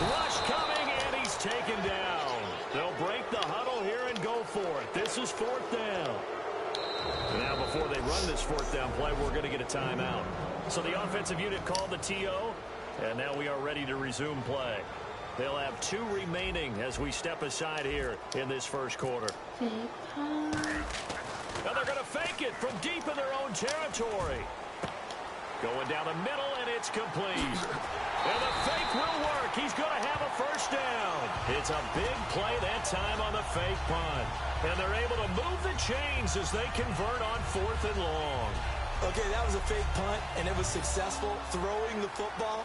Rush coming, and he's taken down. They'll break the huddle here and go for it. This is 4th down. Now, before they run this 4th down play, we're going to get a timeout. So the offensive unit called the TO, and now we are ready to resume play. They'll have 2 remaining as we step aside here in this first quarter. And they're going to fake it from deep in their own territory. Going down the middle, and it's complete. And the fake will work. He's going to have a first down. It's a big play that time on the fake punt. And they're able to move the chains as they convert on 4th and long. Okay, that was a fake punt, and it was successful throwing the football.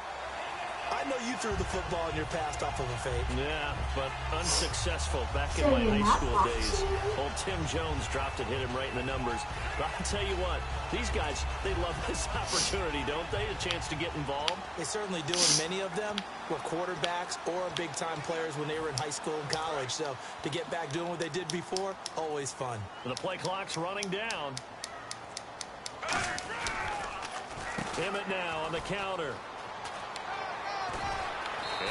I know you threw the football in your past off of a fake. Yeah, but unsuccessful back in my high school days. Old Tim Jones dropped it, hit him right in the numbers. But I'll tell you what, these guys, they love this opportunity, don't they? A chance to get involved. They certainly do, and many of them were quarterbacks or big-time players when they were in high school and college. So to get back doing what they did before, always fun. The play clock's running down. Emmitt now on the counter.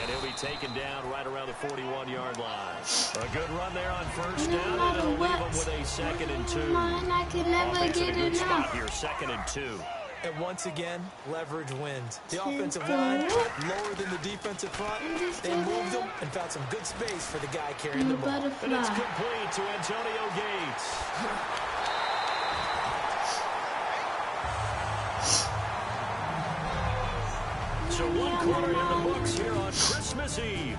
And he'll be taken down right around the 41-yard line. A good run there on first down, and it'll leave him with a 2nd and 2. I can never get enough. Here, 2nd and 2. And once again, leverage wins. The offensive line lower than the defensive front. They moved them and found some good space for the guy carrying the ball. And it's complete to Antonio Gates. So 1 quarter in the books here on Christmas Eve.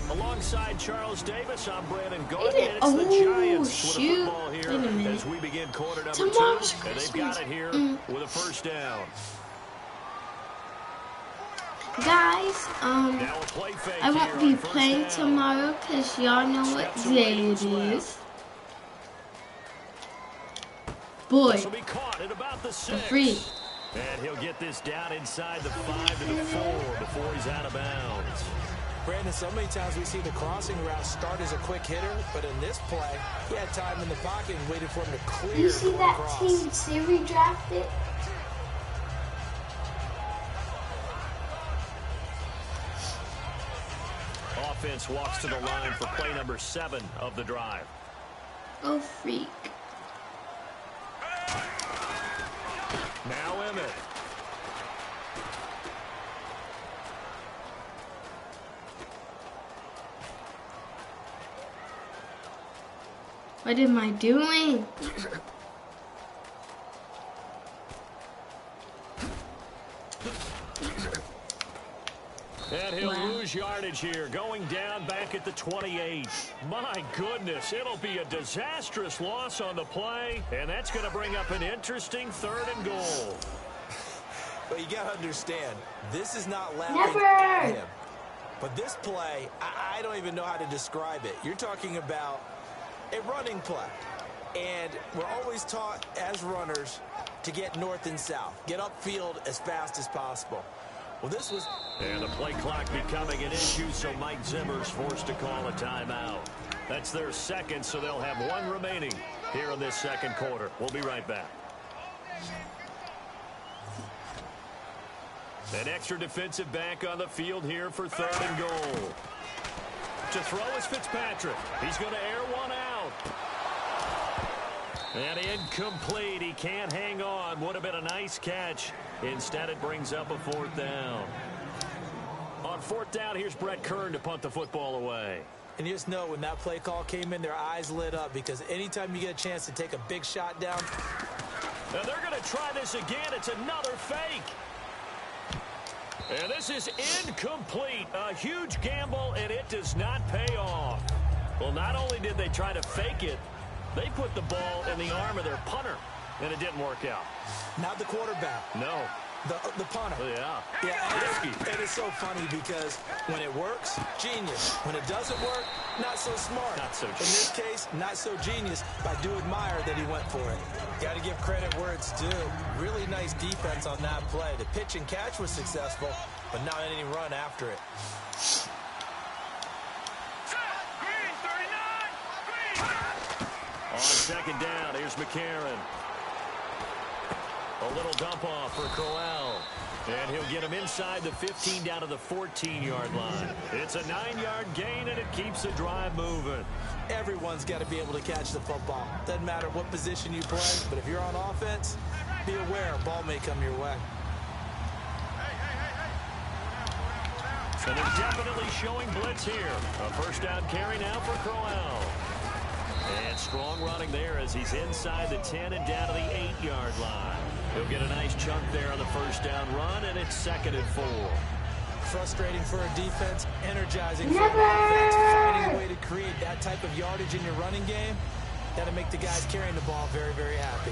Alongside Charles Davis, I'm Brandon Gordon, and it's the Giants with the football here as we begin quarter number 2. And they've got it here with a first down. Guys, I won't be playing tomorrow because y'all know what day it is. Boy, free. And he'll get this down inside the 5 to the 4 before he's out of bounds. Brandon, so many times we see the crossing route start as a quick hitter, but in this play, he had time in the pocket and waited for him to clear. You see that team Siri drafted? Offense walks to the line for play number 7 of the drive. Oh, freak. Now Emmitt. What am I doing? And he'll lose yardage here, going down back at the 28. My goodness, it'll be a disastrous loss on the play, and that's going to bring up an interesting 3rd and goal. But you got to understand, this is not laughing at him. But this play, I don't even know how to describe it. You're talking about a running play. And we're always taught as runners to get north and south, get upfield as fast as possible. Well, this was... And the play clock becoming an issue, so Mike Zimmer's forced to call a timeout. That's their 2nd, so they'll have 1 remaining here in this 2nd quarter. We'll be right back. An extra defensive back on the field here for 3rd and goal. To throw is Fitzpatrick. He's going to air one out. And incomplete. He can't hang on. Would have been a nice catch. Instead, it brings up a 4th down. On 4th down, here's Brett Kern to punt the football away. And you just know when that play call came in, their eyes lit up because anytime you get a chance to take a big shot down. And they're going to try this again. It's another fake. And this is incomplete. A huge gamble, and it does not pay off. Well, not only did they try to fake it, they put the ball in the arm of their punter, and it didn't work out. Not the quarterback. No. The punter. Yeah. Yeah, it is so funny because when it works, genius. When it doesn't work, not so smart. Not so In this case, not so genius, but I do admire that he went for it. Got to give credit where it's due. Really nice defense on that play. The pitch and catch was successful, but not any run after it. On second down, here's McCarron. A little dump off for Crowell. And he'll get him inside the 15 down to the 14-yard line. It's a 9-yard gain, and it keeps the drive moving. Everyone's got to be able to catch the football. Doesn't matter what position you play, but if you're on offense, be aware a ball may come your way. So they're definitely showing blitz here. A first down carry now for Crowell. And strong running there as he's inside the 10 and down to the 8-yard line. He'll get a nice chunk there on the first down run, and it's 2nd and 4. Frustrating for a defense, energizing for an offense. Finding a way to create that type of yardage in your running game, that'll make the guys carrying the ball very, very happy.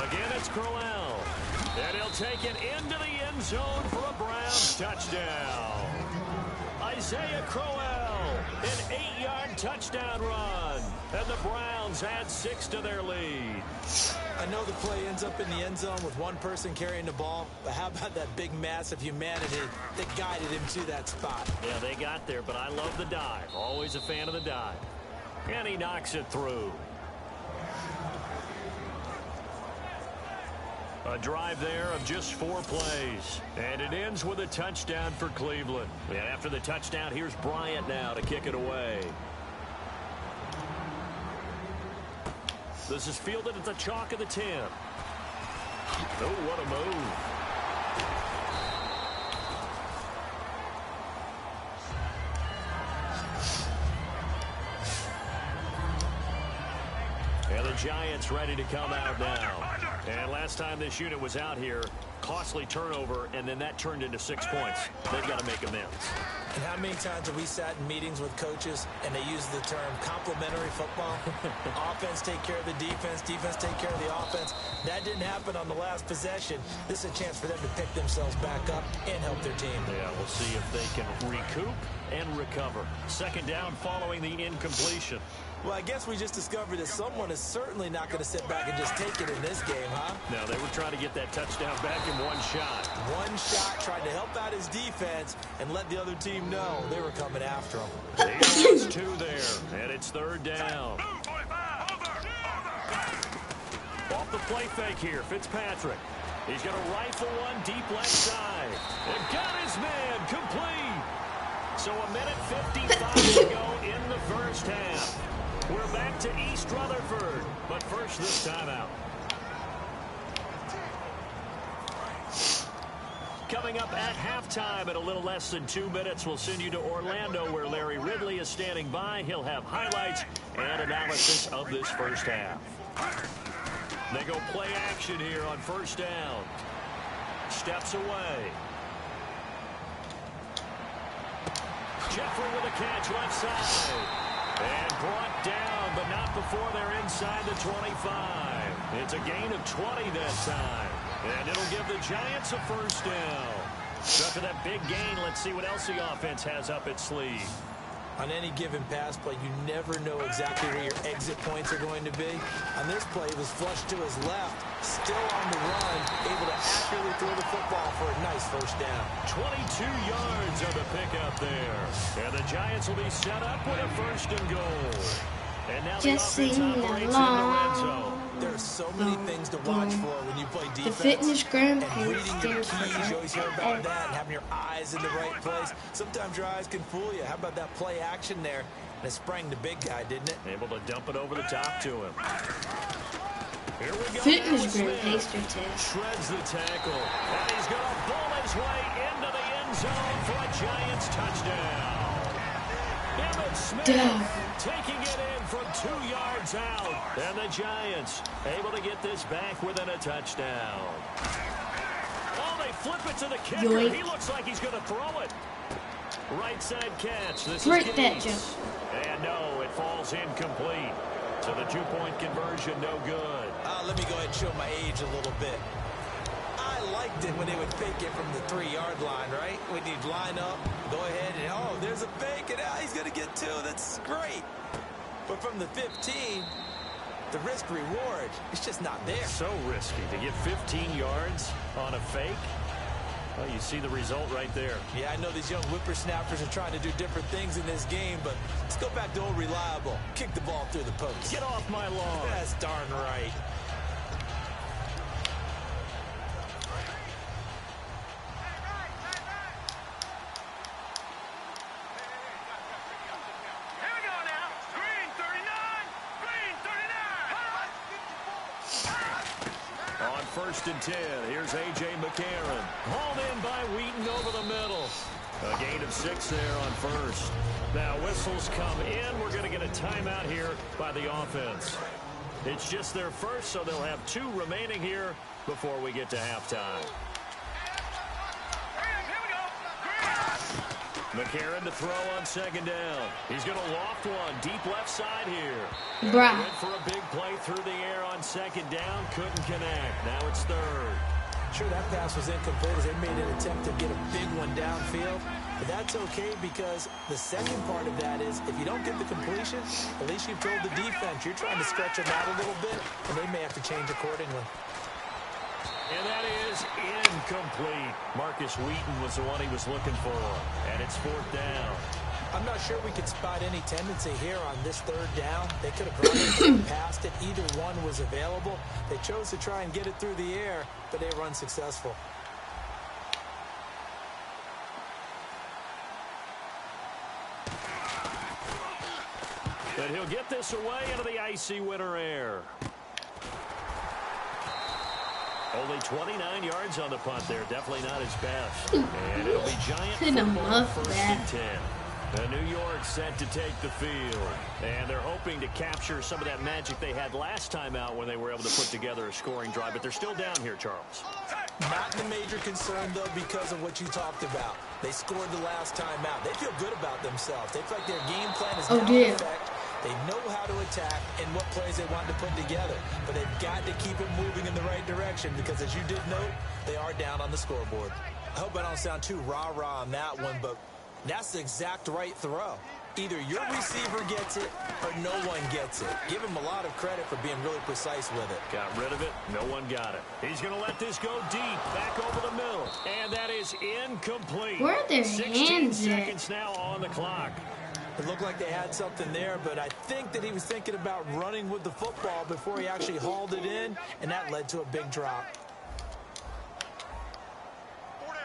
Again, it's Crowell. And he'll take it into the end zone for a Browns touchdown. Isaiah Crowell, an 8-yard touchdown run. And the Browns add 6 to their lead. I know the play ends up in the end zone with one person carrying the ball, but how about that big mass of humanity that guided him to that spot? Yeah, they got there, but I love the dive. Always a fan of the dive. And he knocks it through. A drive there of just 4 plays. And it ends with a touchdown for Cleveland. And after the touchdown, here's Bryant now to kick it away. This is fielded at the chalk of the 10. Oh, what a move. And the Giants ready to come out now. And last time this unit was out here, costly turnover, and then that turned into 6 points. They've got to make amends. And how many times have we sat in meetings with coaches and they use the term complementary football? Offense take care of the defense, defense take care of the offense. That didn't happen on the last possession. This is a chance for them to pick themselves back up and help their team. Yeah, we'll see if they can recoup and recover. Second down following the incompletion. Well, I guess we just discovered that someone is certainly not going to sit back and just take it in this game, huh? No, they were trying to get that touchdown back in one shot. One shot, tried to help out his defense and let the other team know they were coming after him. There's 2 there, and it's 3rd down. Off the play fake here, Fitzpatrick. He's going to rifle one deep left side. And got his man complete. So a minute 55 to go in the first half. We're back to East Rutherford, but first this timeout. Coming up at halftime in a little less than 2 minutes, we'll send you to Orlando where Larry Ridley is standing by. He'll have highlights and analysis of this first half. They go play action here on first down. Steps away. Jeffrey with a catch left side. And brought down, but not before they're inside the 25. It's a gain of 20 that time. And it'll give the Giants a first down. So after that big gain, let's see what else the offense has up its sleeve. On any given pass play, you never know exactly where your exit points are going to be. On this play, it was flushed to his left, still on the run, able to accurately throw the football for a nice first down. 22 yards on the pickup there. And the Giants will be set up with a first and goal. And now the offense operates in the red zone. There are so many things to watch for when you play defense. The fitness gram and reading your keys, you always hear about that, and having your eyes in the right place. Sometimes your eyes can fool you. How about that play action there? And it sprang the big guy, didn't it? Able to dump it over the top to him. Here we go. Fitness gram taster test. Shreds the tackle. And he's going to pull his way into the end zone for a Giants touchdown. Emmitt Smith taking it in from 2 yards out. And the Giants able to get this back within a touchdown. Oh, they flip it to the kicker. Yoink. He looks like he's going to throw it. Right side catch. This Break is that Gates. And no, it falls incomplete. So the 2-point conversion, no good. Let me go ahead and show my age a little bit. I liked it when they would fake it from the 3-yard line, right? When you'd line up, go ahead and, oh, there's a fake, and he's going to get 2. That's great. But from the 15, the risk-reward, it's just not there. So risky to get 15 yards on a fake. Well, you see the result right there. Yeah, I know these young whippersnappers are trying to do different things in this game, but let's go back to old reliable. Kick the ball through the post. Get off my lawn. That's darn right. On 1st and 10, here's A.J. McCarron. Hauled in by Wheaton over the middle. A gain of 6 there on 1st. Now whistles come in. We're going to get a timeout here by the offense. It's just their first, so they'll have 2 remaining here before we get to halftime. McCarron to throw on 2nd down. He's going to loft one deep left side here. Bruh. Went for a big play through the air on 2nd down. Couldn't connect. Now it's 3rd. Sure, that pass was incomplete as they made an attempt to get a big one downfield. But that's okay because the second part of that is if you don't get the completion, at least you've told the defense you're trying to stretch them out a little bit, and they may have to change accordingly. And that is incomplete. Marcus Wheaton was the one he was looking for. And it's 4th down. I'm not sure we could spot any tendency here on this 3rd down. They could have brought it past it. Either one was available. They chose to try and get it through the air, but they were unsuccessful. But he'll get this away into the icy winter air. Only 29 yards on the punt there. Definitely not his best. And it'll be Giant football 1st and 10. New York set to take the field. And they're hoping to capture some of that magic they had last time out when they were able to put together a scoring drive. But they're still down here, Charles. Not the major concern, though, because of what you talked about. They scored the last time out. They feel good about themselves. They feel like their game plan is now in effect. They know how to attack and what plays they want to put together. But they've got to keep it moving in the right direction because, as you did note, they are down on the scoreboard. I hope I don't sound too rah-rah on that one, but that's the exact right throw. Either your receiver gets it or no one gets it. Give him a lot of credit for being really precise with it. Got rid of it. No one got it. He's going to let this go deep. Back over the middle. And that is incomplete. Where are their 16 hands seconds now on the clock. It looked like they had something there, but I think that he was thinking about running with the football before he actually hauled it in, and that led to a big drop.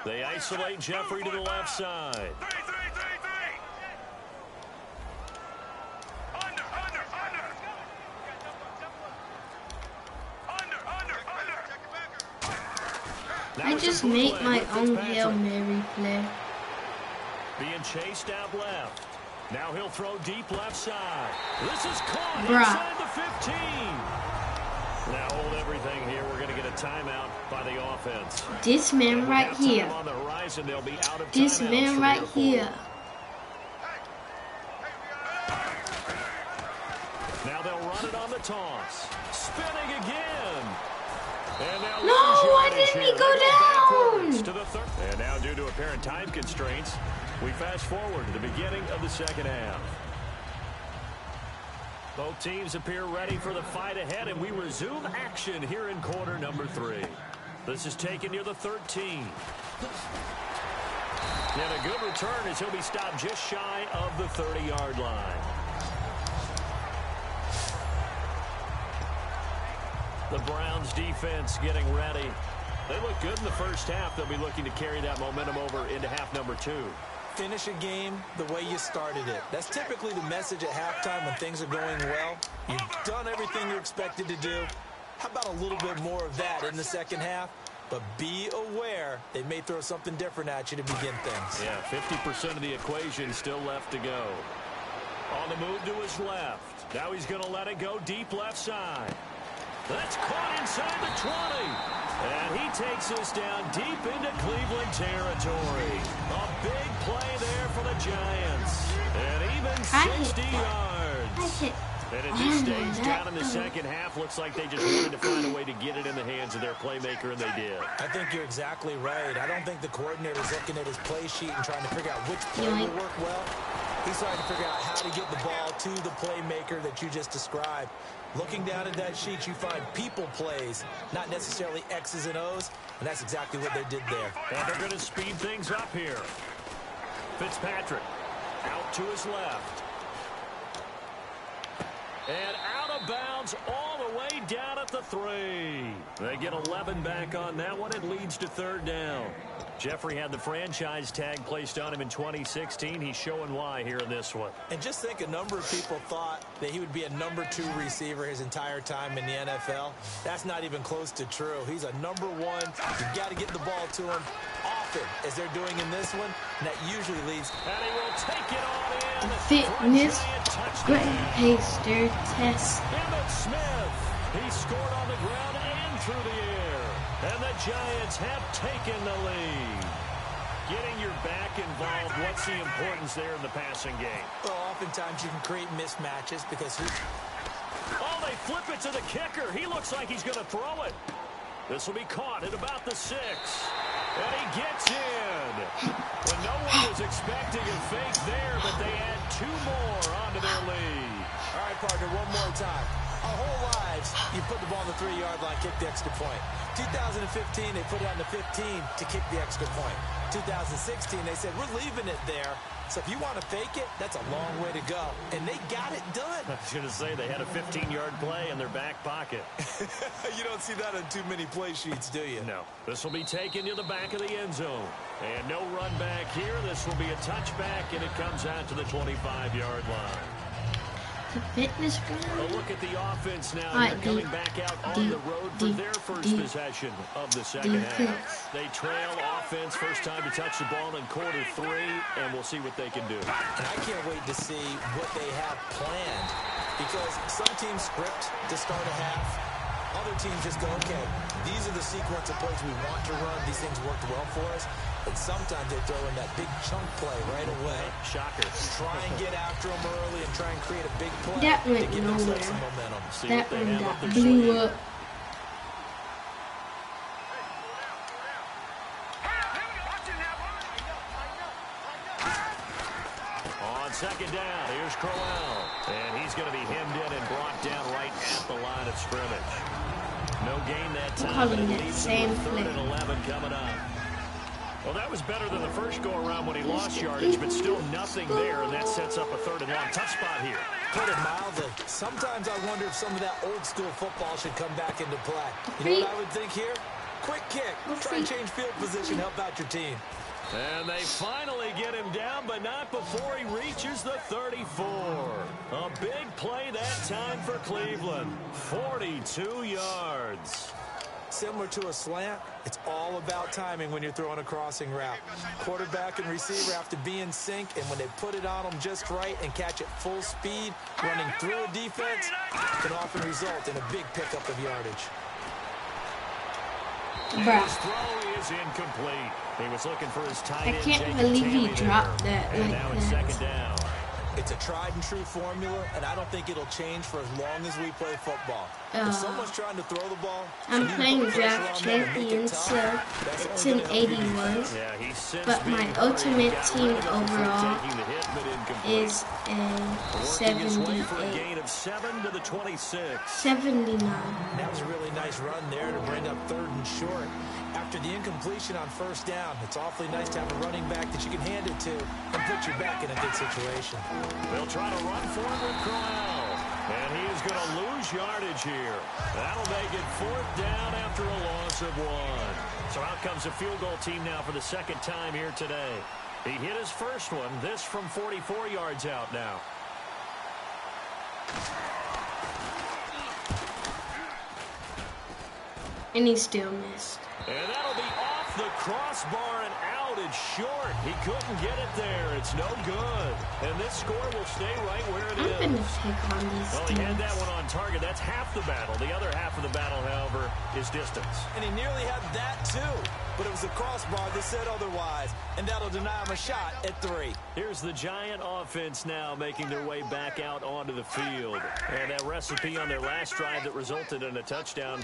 They isolate Jeffrey to the left side. I just make my own Hail Mary play. Being chased out left. Now he'll throw deep left side. This is caught inside the 15. Now hold everything here. We're going to get a timeout by the offense. This man right here. On the horizon, they'll be out of this man right here. Now they'll run it on the toss. Spinning again. And now no, why didn't he go down? To the third. And now due to apparent time constraints, we fast forward to the beginning of the second half. Both teams appear ready for the fight ahead, and we resume action here in quarter number 3. This is taken near the 13. And a good return as he'll be stopped just shy of the 30-yard line. The Browns defense getting ready. They look good in the first half. They'll be looking to carry that momentum over into half number 2. Finish a game the way you started it. That's typically the message at halftime when things are going well. You've done everything you're expected to do. How about a little bit more of that in the second half? But be aware they may throw something different at you to begin things. Yeah, 50% of the equation still left to go. On the move to his left. Now he's going to let it go deep left side. That's caught inside the 20. And he takes us down deep into Cleveland territory. A big play there for the Giants. And even 60 yards. And at this stage, down in the second half, looks like they just wanted to find a way to get it in the hands of their playmaker, and they did. I think you're exactly right. I don't think the coordinator's looking at his play sheet and trying to figure out which play will work well. He's trying to figure out how to get the ball to the playmaker that you just described. Looking down at that sheet, you find people plays, not necessarily X's and O's, and that's exactly what they did there. And they're going to speed things up here. Fitzpatrick out to his left. And out of bounds all the way down at the 3. They get 11 back on that one. It leads to third down. Jeffrey had the franchise tag placed on him in 2016. He's showing why here in this one. And just think, a number of people thought that he would be a number 2 receiver his entire time in the NFL. That's not even close to true. He's a number 1. You've got to get the ball to him often, as they're doing in this one. And that usually leads. And he will take it on in. Fitness Pacer test. Emmitt Smith. He scored on the ground and through the air. And the Giants have taken the lead. Getting your back involved, what's the importance there in the passing game? Well, oftentimes you can create mismatches because oh, they flip it to the kicker. He looks like he's going to throw it. This will be caught at about the 6. And he gets in. When no one was expecting a fake there, but they add 2 more onto their lead. All right, partner, one more time. Our whole lives, you put the ball on the 3-yard line, kick the extra point. 2015, they put it on the 15 to kick the extra point. 2016, they said, we're leaving it there. So if you want to fake it, that's a long way to go. And they got it done. I was going to say, they had a 15-yard play in their back pocket. You don't see that on too many play sheets, do you? No. This will be taken to the back of the end zone. And no run back here. This will be a touchback, and it comes out to the 25-yard line. The fitness ground. A look at the offense now. They're coming back out on the road for their first possession of the second half. They trail offense first time to touch the ball in quarter 3, and we'll see what they can do. And I can't wait to see what they have planned, because some teams script to start a half. Other teams just go, okay, these are the sequence of plays we want to run. These things worked well for us. And sometimes they throw in that big chunk play right away. Shocker. Try and get after them early and try and create a big play. That went nowhere. That one got blew up. On second down, here's Crowell. And he's going to be hemmed in and brought down right at the line of scrimmage. No gain that time. Calling that same play. 3rd and 11 coming up. Well, that was better than the first go-around when he lost yardage, but still nothing there, and that sets up a 3rd and long. Tough spot here. Put it mildly. Sometimes I wonder if some of that old-school football should come back into play. You know what I would think here? Quick kick. Try and change field position, help out your team. And they finally get him down, but not before he reaches the 34. A big play that time for Cleveland. 42 yards. Similar to a slant, it's all about timing when you're throwing a crossing route. Quarterback and receiver have to be in sync, and when they put it on them just right and catch it full speed, running through a defense can often result in a big pickup of yardage. His throw is incomplete. He was looking for his tight end. I can't believe he dropped that like that. And now it's second down. It's a tried and true formula, and I don't think it'll change for as long as we play football. If someone's trying to throw the ball, I'm playing Draft Champions, so it's an 81. But my ultimate team overall is a 78. 79. That was a really nice run there to bring up 3rd and short. After the incompletion on 1st down, it's awfully nice to have a running back that you can hand it to and put you back in a good situation. They'll try to run for it with Crowell. And he is going to lose yardage here. That'll make it 4th down after a loss of 1. So out comes a field goal team now for the 2nd time here today. He hit his first one. This from 44 yards out now. And he still missed. And that'll be off off the crossbar and out. It's short. He couldn't get it there. It's no good. And this score will stay right where it is. I'm gonna pick on these Well, he had that one on target. That's half the battle. The other half of the battle, however, is distance. And he nearly had that, too. But it was the crossbar that said otherwise. And that'll deny him a shot at 3. Here's the Giant offense now making their way back out onto the field. And that recipe on their last drive that resulted in a touchdown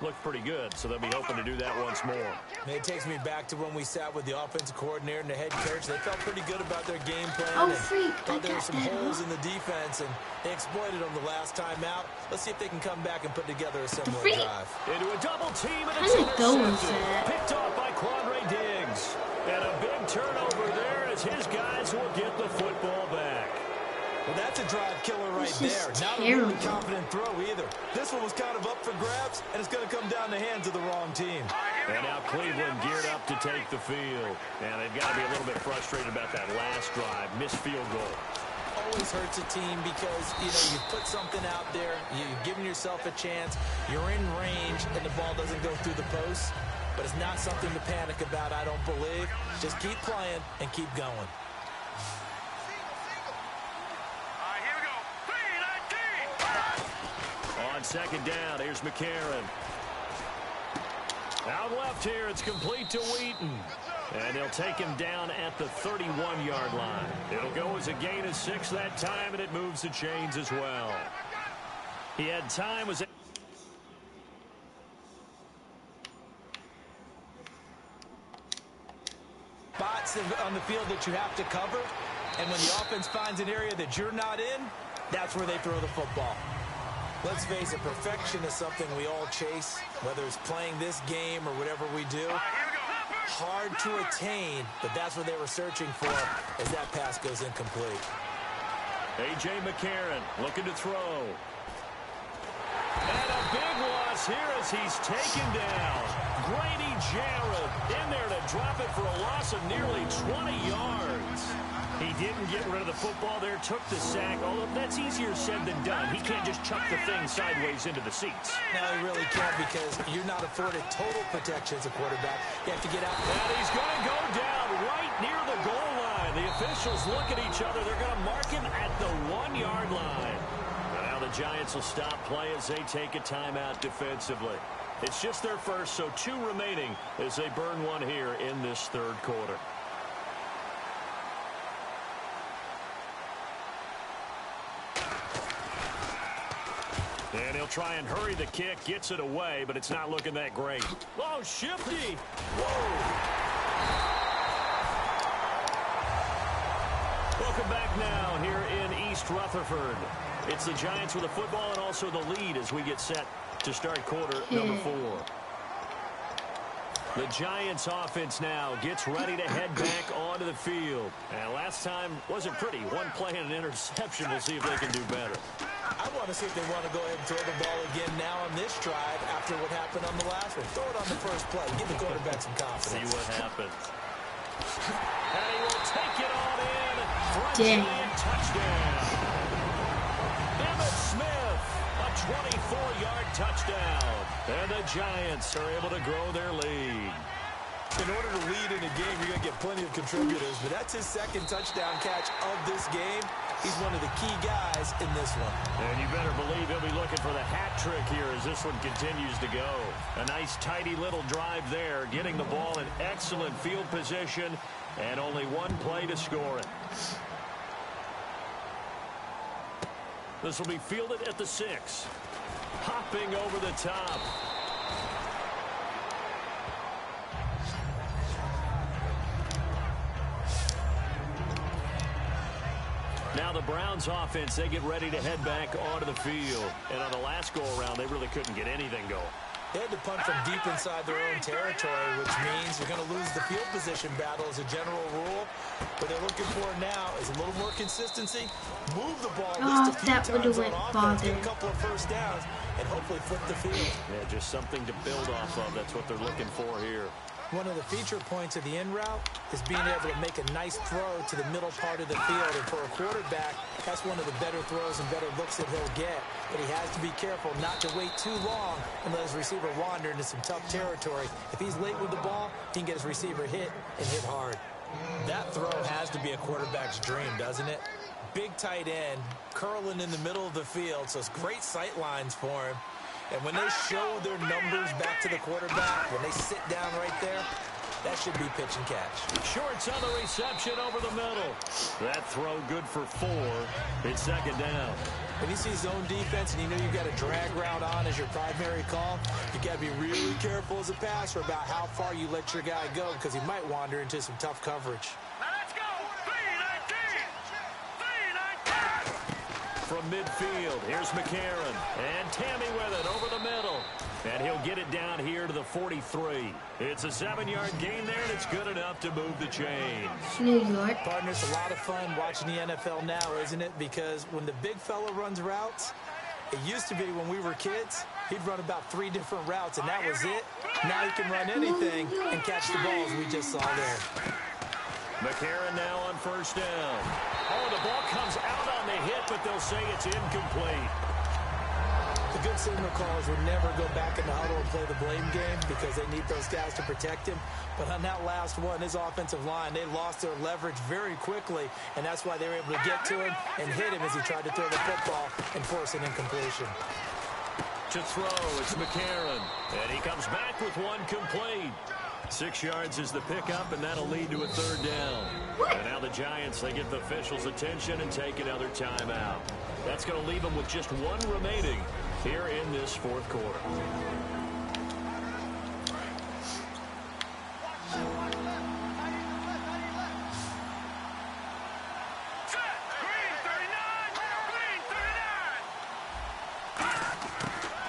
looked pretty good, so they'll be hoping to do that once more. It takes me back to when we sat with the offensive coordinator and the head coach. They felt pretty good about their game plan. Oh, freak. Thought there were some holes in the defense, and they exploited them the last time out. Let's see if they can come back and put together a similar drive. Into a double team, and it's intercepted. Picked off by Quandre Diggs. And a big turnover there as his guys will get the football back. Well, that's a drive killer right there. Not a really confident throw either. This one was kind of up for grabs, and it's going to come down the hands of the wrong team. And now Cleveland geared up to take the field. And they've got to be a little bit frustrated about that last drive. Missed field goal. Always hurts a team because, you put something out there, you've given yourself a chance, you're in range, and the ball doesn't go through the post. But it's not something to panic about, I don't believe. Just keep playing and keep going. On second down, here's McCarron. Out left here, it's complete to Wheaton. And they'll take him down at the 31-yard line. It'll go as a gain of 6 that time, and it moves the chains as well. He had time. Spots on the field that you have to cover, and when the offense finds an area that you're not in, that's where they throw the football. Let's face it, perfection is something we all chase, whether it's playing this game or whatever we do. Hard to attain, but that's what they were searching for as that pass goes incomplete. A.J. McCarron looking to throw. And a big loss here as he's taken down. Grady Jarrett in there to drop it for a loss of nearly 20 yards. He didn't get rid of the football there, took the sack, although that's easier said than done. He can't just chuck the thing sideways into the seats. No, he really can't because you're not afforded total protection as a quarterback. You have to get out. And he's going to go down right near the goal line. The officials look at each other. They're going to mark him at the 1-yard line. Now the Giants will stop play as they take a timeout defensively. It's just their first, so 2 remaining as they burn one here in this third quarter. And he'll try and hurry the kick, gets it away, but it's not looking that great. Oh, shifty! Whoa! Welcome back now here in East Rutherford. It's the Giants with the football and also the lead as we get set to start quarter number 4. The Giants offense now gets ready to head back onto the field. And last time wasn't pretty. One play and an interception. We'll see if they can do better. I want to see if they want to go ahead and throw the ball again now on this drive after what happened on the last one. Throw it on the first play. Give the quarterback some confidence. See what happens. And he will take it on in for a Giant touchdown. Emmitt Smith, a 24-yard touchdown. And the Giants are able to grow their lead. In order to lead in a game, you're going to get plenty of contributors, but that's his second touchdown catch of this game. He's one of the key guys in this one. And you better believe he'll be looking for the hat trick here as this one continues to go. A nice, tidy little drive there, getting the ball in excellent field position, and only one play to score it. This will be fielded at the 6. Hopping over the top. Now the Browns offense, they get ready to head back onto the field. And on the last go-around, they really couldn't get anything going. They had to punt from deep inside their own territory, which means you're going to lose the field position battle as a general rule. What they're looking for now is a little more consistency, move the ball at least a few times on offense, get a couple of first downs, and hopefully flip the field. Yeah, just something to build off of. That's what they're looking for here. One of the feature points of the in route is being able to make a nice throw to the middle part of the field. And for a quarterback, that's one of the better throws and better looks that he'll get. But he has to be careful not to wait too long and let his receiver wander into some tough territory. If he's late with the ball, he can get his receiver hit and hit hard. That throw has to be a quarterback's dream, doesn't it? Big tight end, curling in the middle of the field, so it's great sight lines for him. And when they show their numbers back to the quarterback, when they sit down right there, that should be pitch and catch. Shorts on the reception over the middle. That throw good for 4. It's second down. When you see zone defense and you know you've got a drag route on as your primary call, you got to be really careful as a passer about how far you let your guy go because he might wander into some tough coverage. From midfield, here's McCarron. And Tammy with it over the middle. And he'll get it down here to the 43. It's a 7-yard gain there, and it's good enough to move the chains. New York. Partner, it's a lot of fun watching the NFL now, isn't it? Because when the big fella runs routes, it used to be when we were kids, he'd run about 3 different routes, and that was it. Now he can run anything and catch the balls we just saw there. McCarron now on first down. Oh, the ball comes out on the hit, but they'll say it's incomplete. The good signal callers would never go back in the huddle and play the blame game because they need those guys to protect him. But on that last one, his offensive line, they lost their leverage very quickly, and that's why they were able to get to him and hit him as he tried to throw the football and force an incompletion. To throw, it's McCarron, and he comes back with one complete. 6 yards is the pickup, and that'll lead to a third down. And now the Giants, they get the officials' attention and take another timeout. That's going to leave them with just 1 remaining here in this fourth quarter.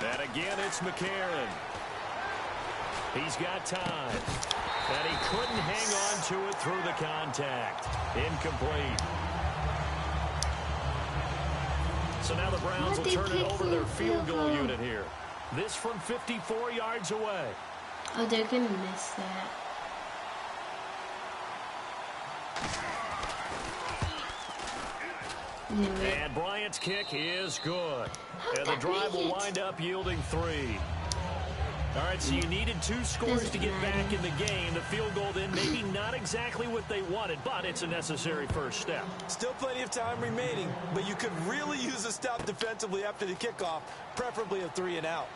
And again, it's McCarron. He's got time. And he couldn't hang on to it through the contact. Incomplete. So now the Browns will turn it over to their field goal unit here. This from 54 yards away. Oh, they're going to miss that. And Bryant's kick is good. And the drive will wind up yielding 3. All right, so you needed 2 scores to get back in the game. The field goal then maybe not exactly what they wanted, but it's a necessary first step. Still plenty of time remaining, but you could really use a stop defensively after the kickoff, preferably a 3-and-out.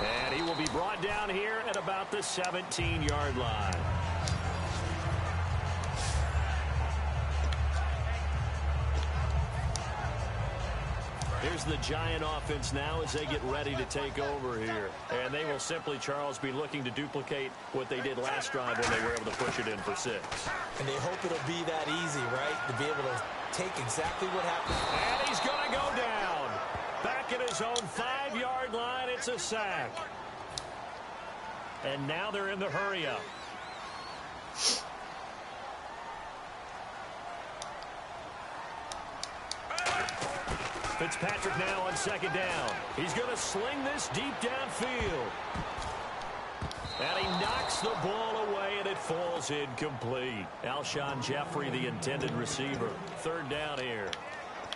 And he will be brought down here at about the 17-yard line. Here's the Giant offense now as they get ready to take over here. And they will simply, Charles, be looking to duplicate what they did last drive when they were able to push it in for 6. And they hope it'll be that easy, right? To be able to take exactly what happened. And he's going to go down. Back at his own 5-yard line, it's a sack. And now they're in the hurry-up. Fitzpatrick now on second down. He's going to sling this deep downfield. And he knocks the ball away, and it falls incomplete. Alshon Jeffrey, the intended receiver. Third down here.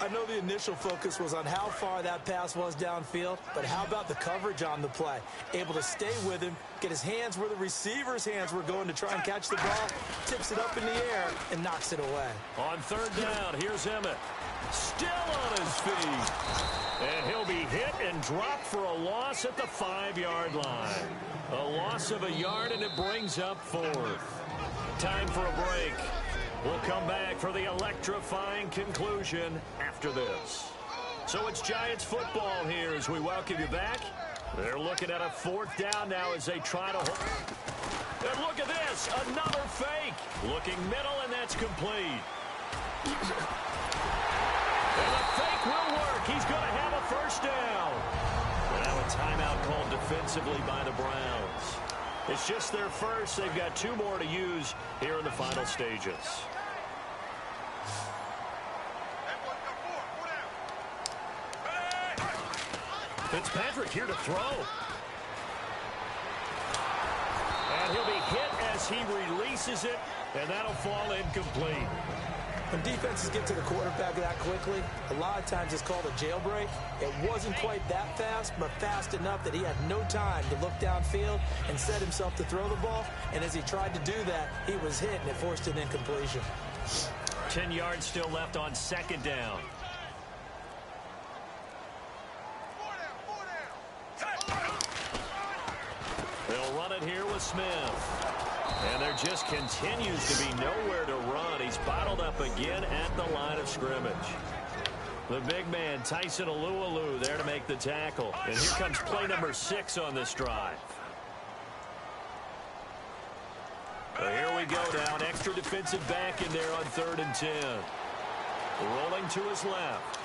I know the initial focus was on how far that pass was downfield, but how about the coverage on the play? Able to stay with him, get his hands where the receiver's hands were going to try and catch the ball, tips it up in the air, and knocks it away. On third down, here's Emmett. Still on his feet. And he'll be hit and dropped for a loss at the 5-yard line. A loss of a yard, and it brings up 4th. Time for a break. We'll come back for the electrifying conclusion after this. So it's Giants football here as we welcome you back. They're looking at a 4th down now as they try to hold. And look at this, another fake. Looking middle, and that's complete. And the fake will work. He's going to have a first down. And now a timeout called defensively by the Browns. It's just their first. They've got 2 more to use here in the final stages. Fitzpatrick here to throw. And he'll be hit as he releases it, and that'll fall incomplete. When defenses get to the quarterback that quickly, a lot of times it's called a jailbreak. It wasn't quite that fast, but fast enough that he had no time to look downfield and set himself to throw the ball. And as he tried to do that, he was hit, and it forced an incompletion. 10 yards still left on second down. They'll run it here with Smith. And there just continues to be nowhere to run. He's bottled up again at the line of scrimmage. The big man, Tyson Alualu, there to make the tackle. And here comes play number 6 on this drive. So here we go now. An extra defensive back in there on 3rd and 10. Rolling to his left.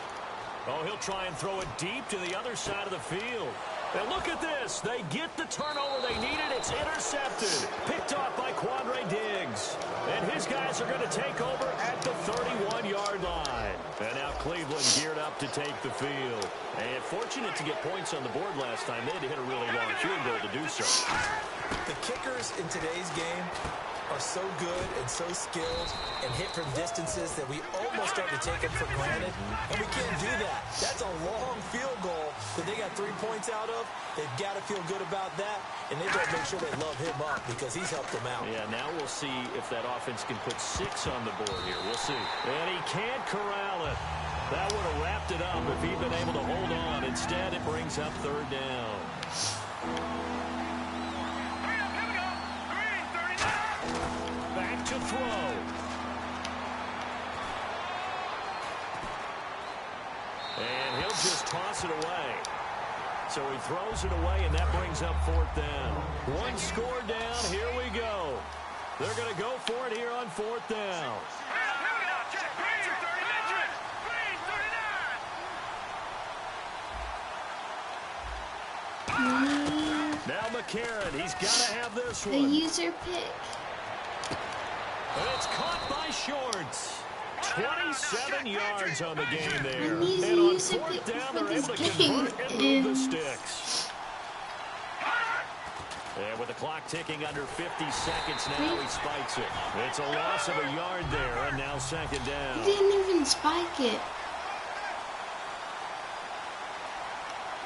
Oh, he'll try and throw it deep to the other side of the field. And look at this. They get the turnover they needed. It's intercepted. Picked off by Quandre Diggs. And his guys are going to take over at the 31-yard line. And now Cleveland geared up to take the field. And fortunate to get points on the board last time. They had to hit a really long field goal to do so. The kickers in today's game are so good and so skilled and hit from distances that we almost start to take them for granted, and we can't do that. That's a long field goal that they got 3 points out of. They've got to feel good about that, and they've got to make sure they love him up because he's helped them out. Yeah, now we'll see if that offense can put 6 on the board here. We'll see. And he can't corral it. That would have wrapped it up if he'd been able to hold on. Instead, it brings up 3rd down. Back to throw. And he'll just toss it away. So he throws it away, and that brings up 4th down. 1 score down. Here we go. They're going to go for it here on 4th down. Now McCarron, he's got to have this one. The user pick. And it's caught by Shorts. 27 yards on the game there. And on 4th down, they're able to convert and move the sticks. And with the clock ticking under 50 seconds now, he spikes it. It's a loss of a yard there, and now 2nd down. He didn't even spike it.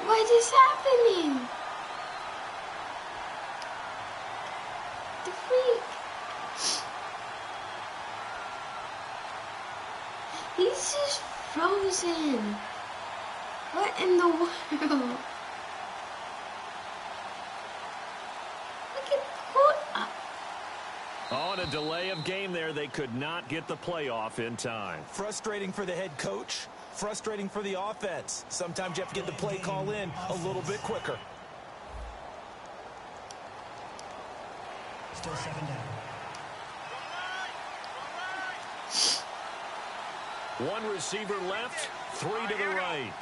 What is happening? The freak. He's just frozen. What in the world? Look at On a delay of game there, they could not get the playoff in time. Frustrating for the head coach. Frustrating for the offense. Sometimes you have to get the play call in a little bit quicker. Still 2nd down. 1 receiver left, 3 to the right.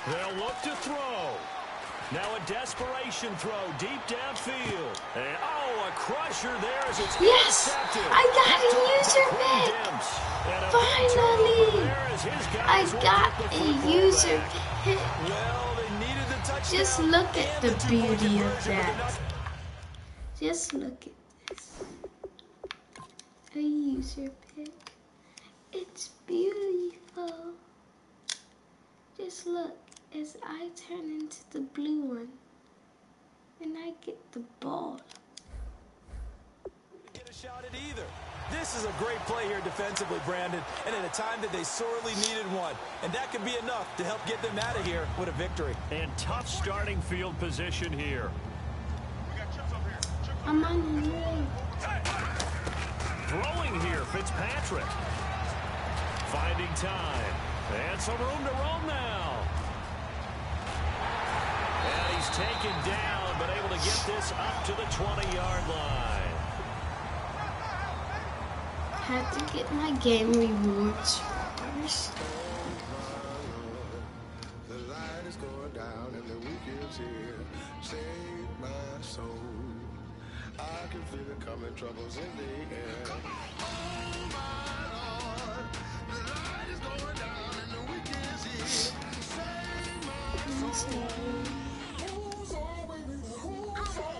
They'll look to throw. Now a desperation throw deep downfield. And a crusher there as it's intercepted. I got a user pick. Finally, I got a user pick. Well, they needed the touchdown. Just look at the beauty of that. Just look at this. A user pick. It's beautiful. Just look as I turn into the blue one and I get the ball. Get a shot at either. This is a great play here defensively, Brandon, and at a time that they sorely needed one. And that could be enough to help get them out of here with a victory. And tough starting field position here. I'm on the way. Throwing here, Fitzpatrick. Finding time. And some room to roam now. And he's taken down, but able to get this up to the 20-yard line. Had to get my game rewards first. The light is going down and the weekend's here. Save my soul. I can feel it coming, troubles in the air. Oh my Lord, the light is going down and the weekend's here. Save my soul. Who's all with me? Who's all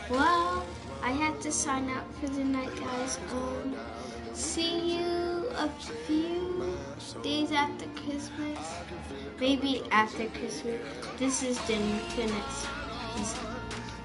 Well, I have to sign out for the night, guys. See you a few days after Christmas. Maybe after Christmas. This is the Peace out.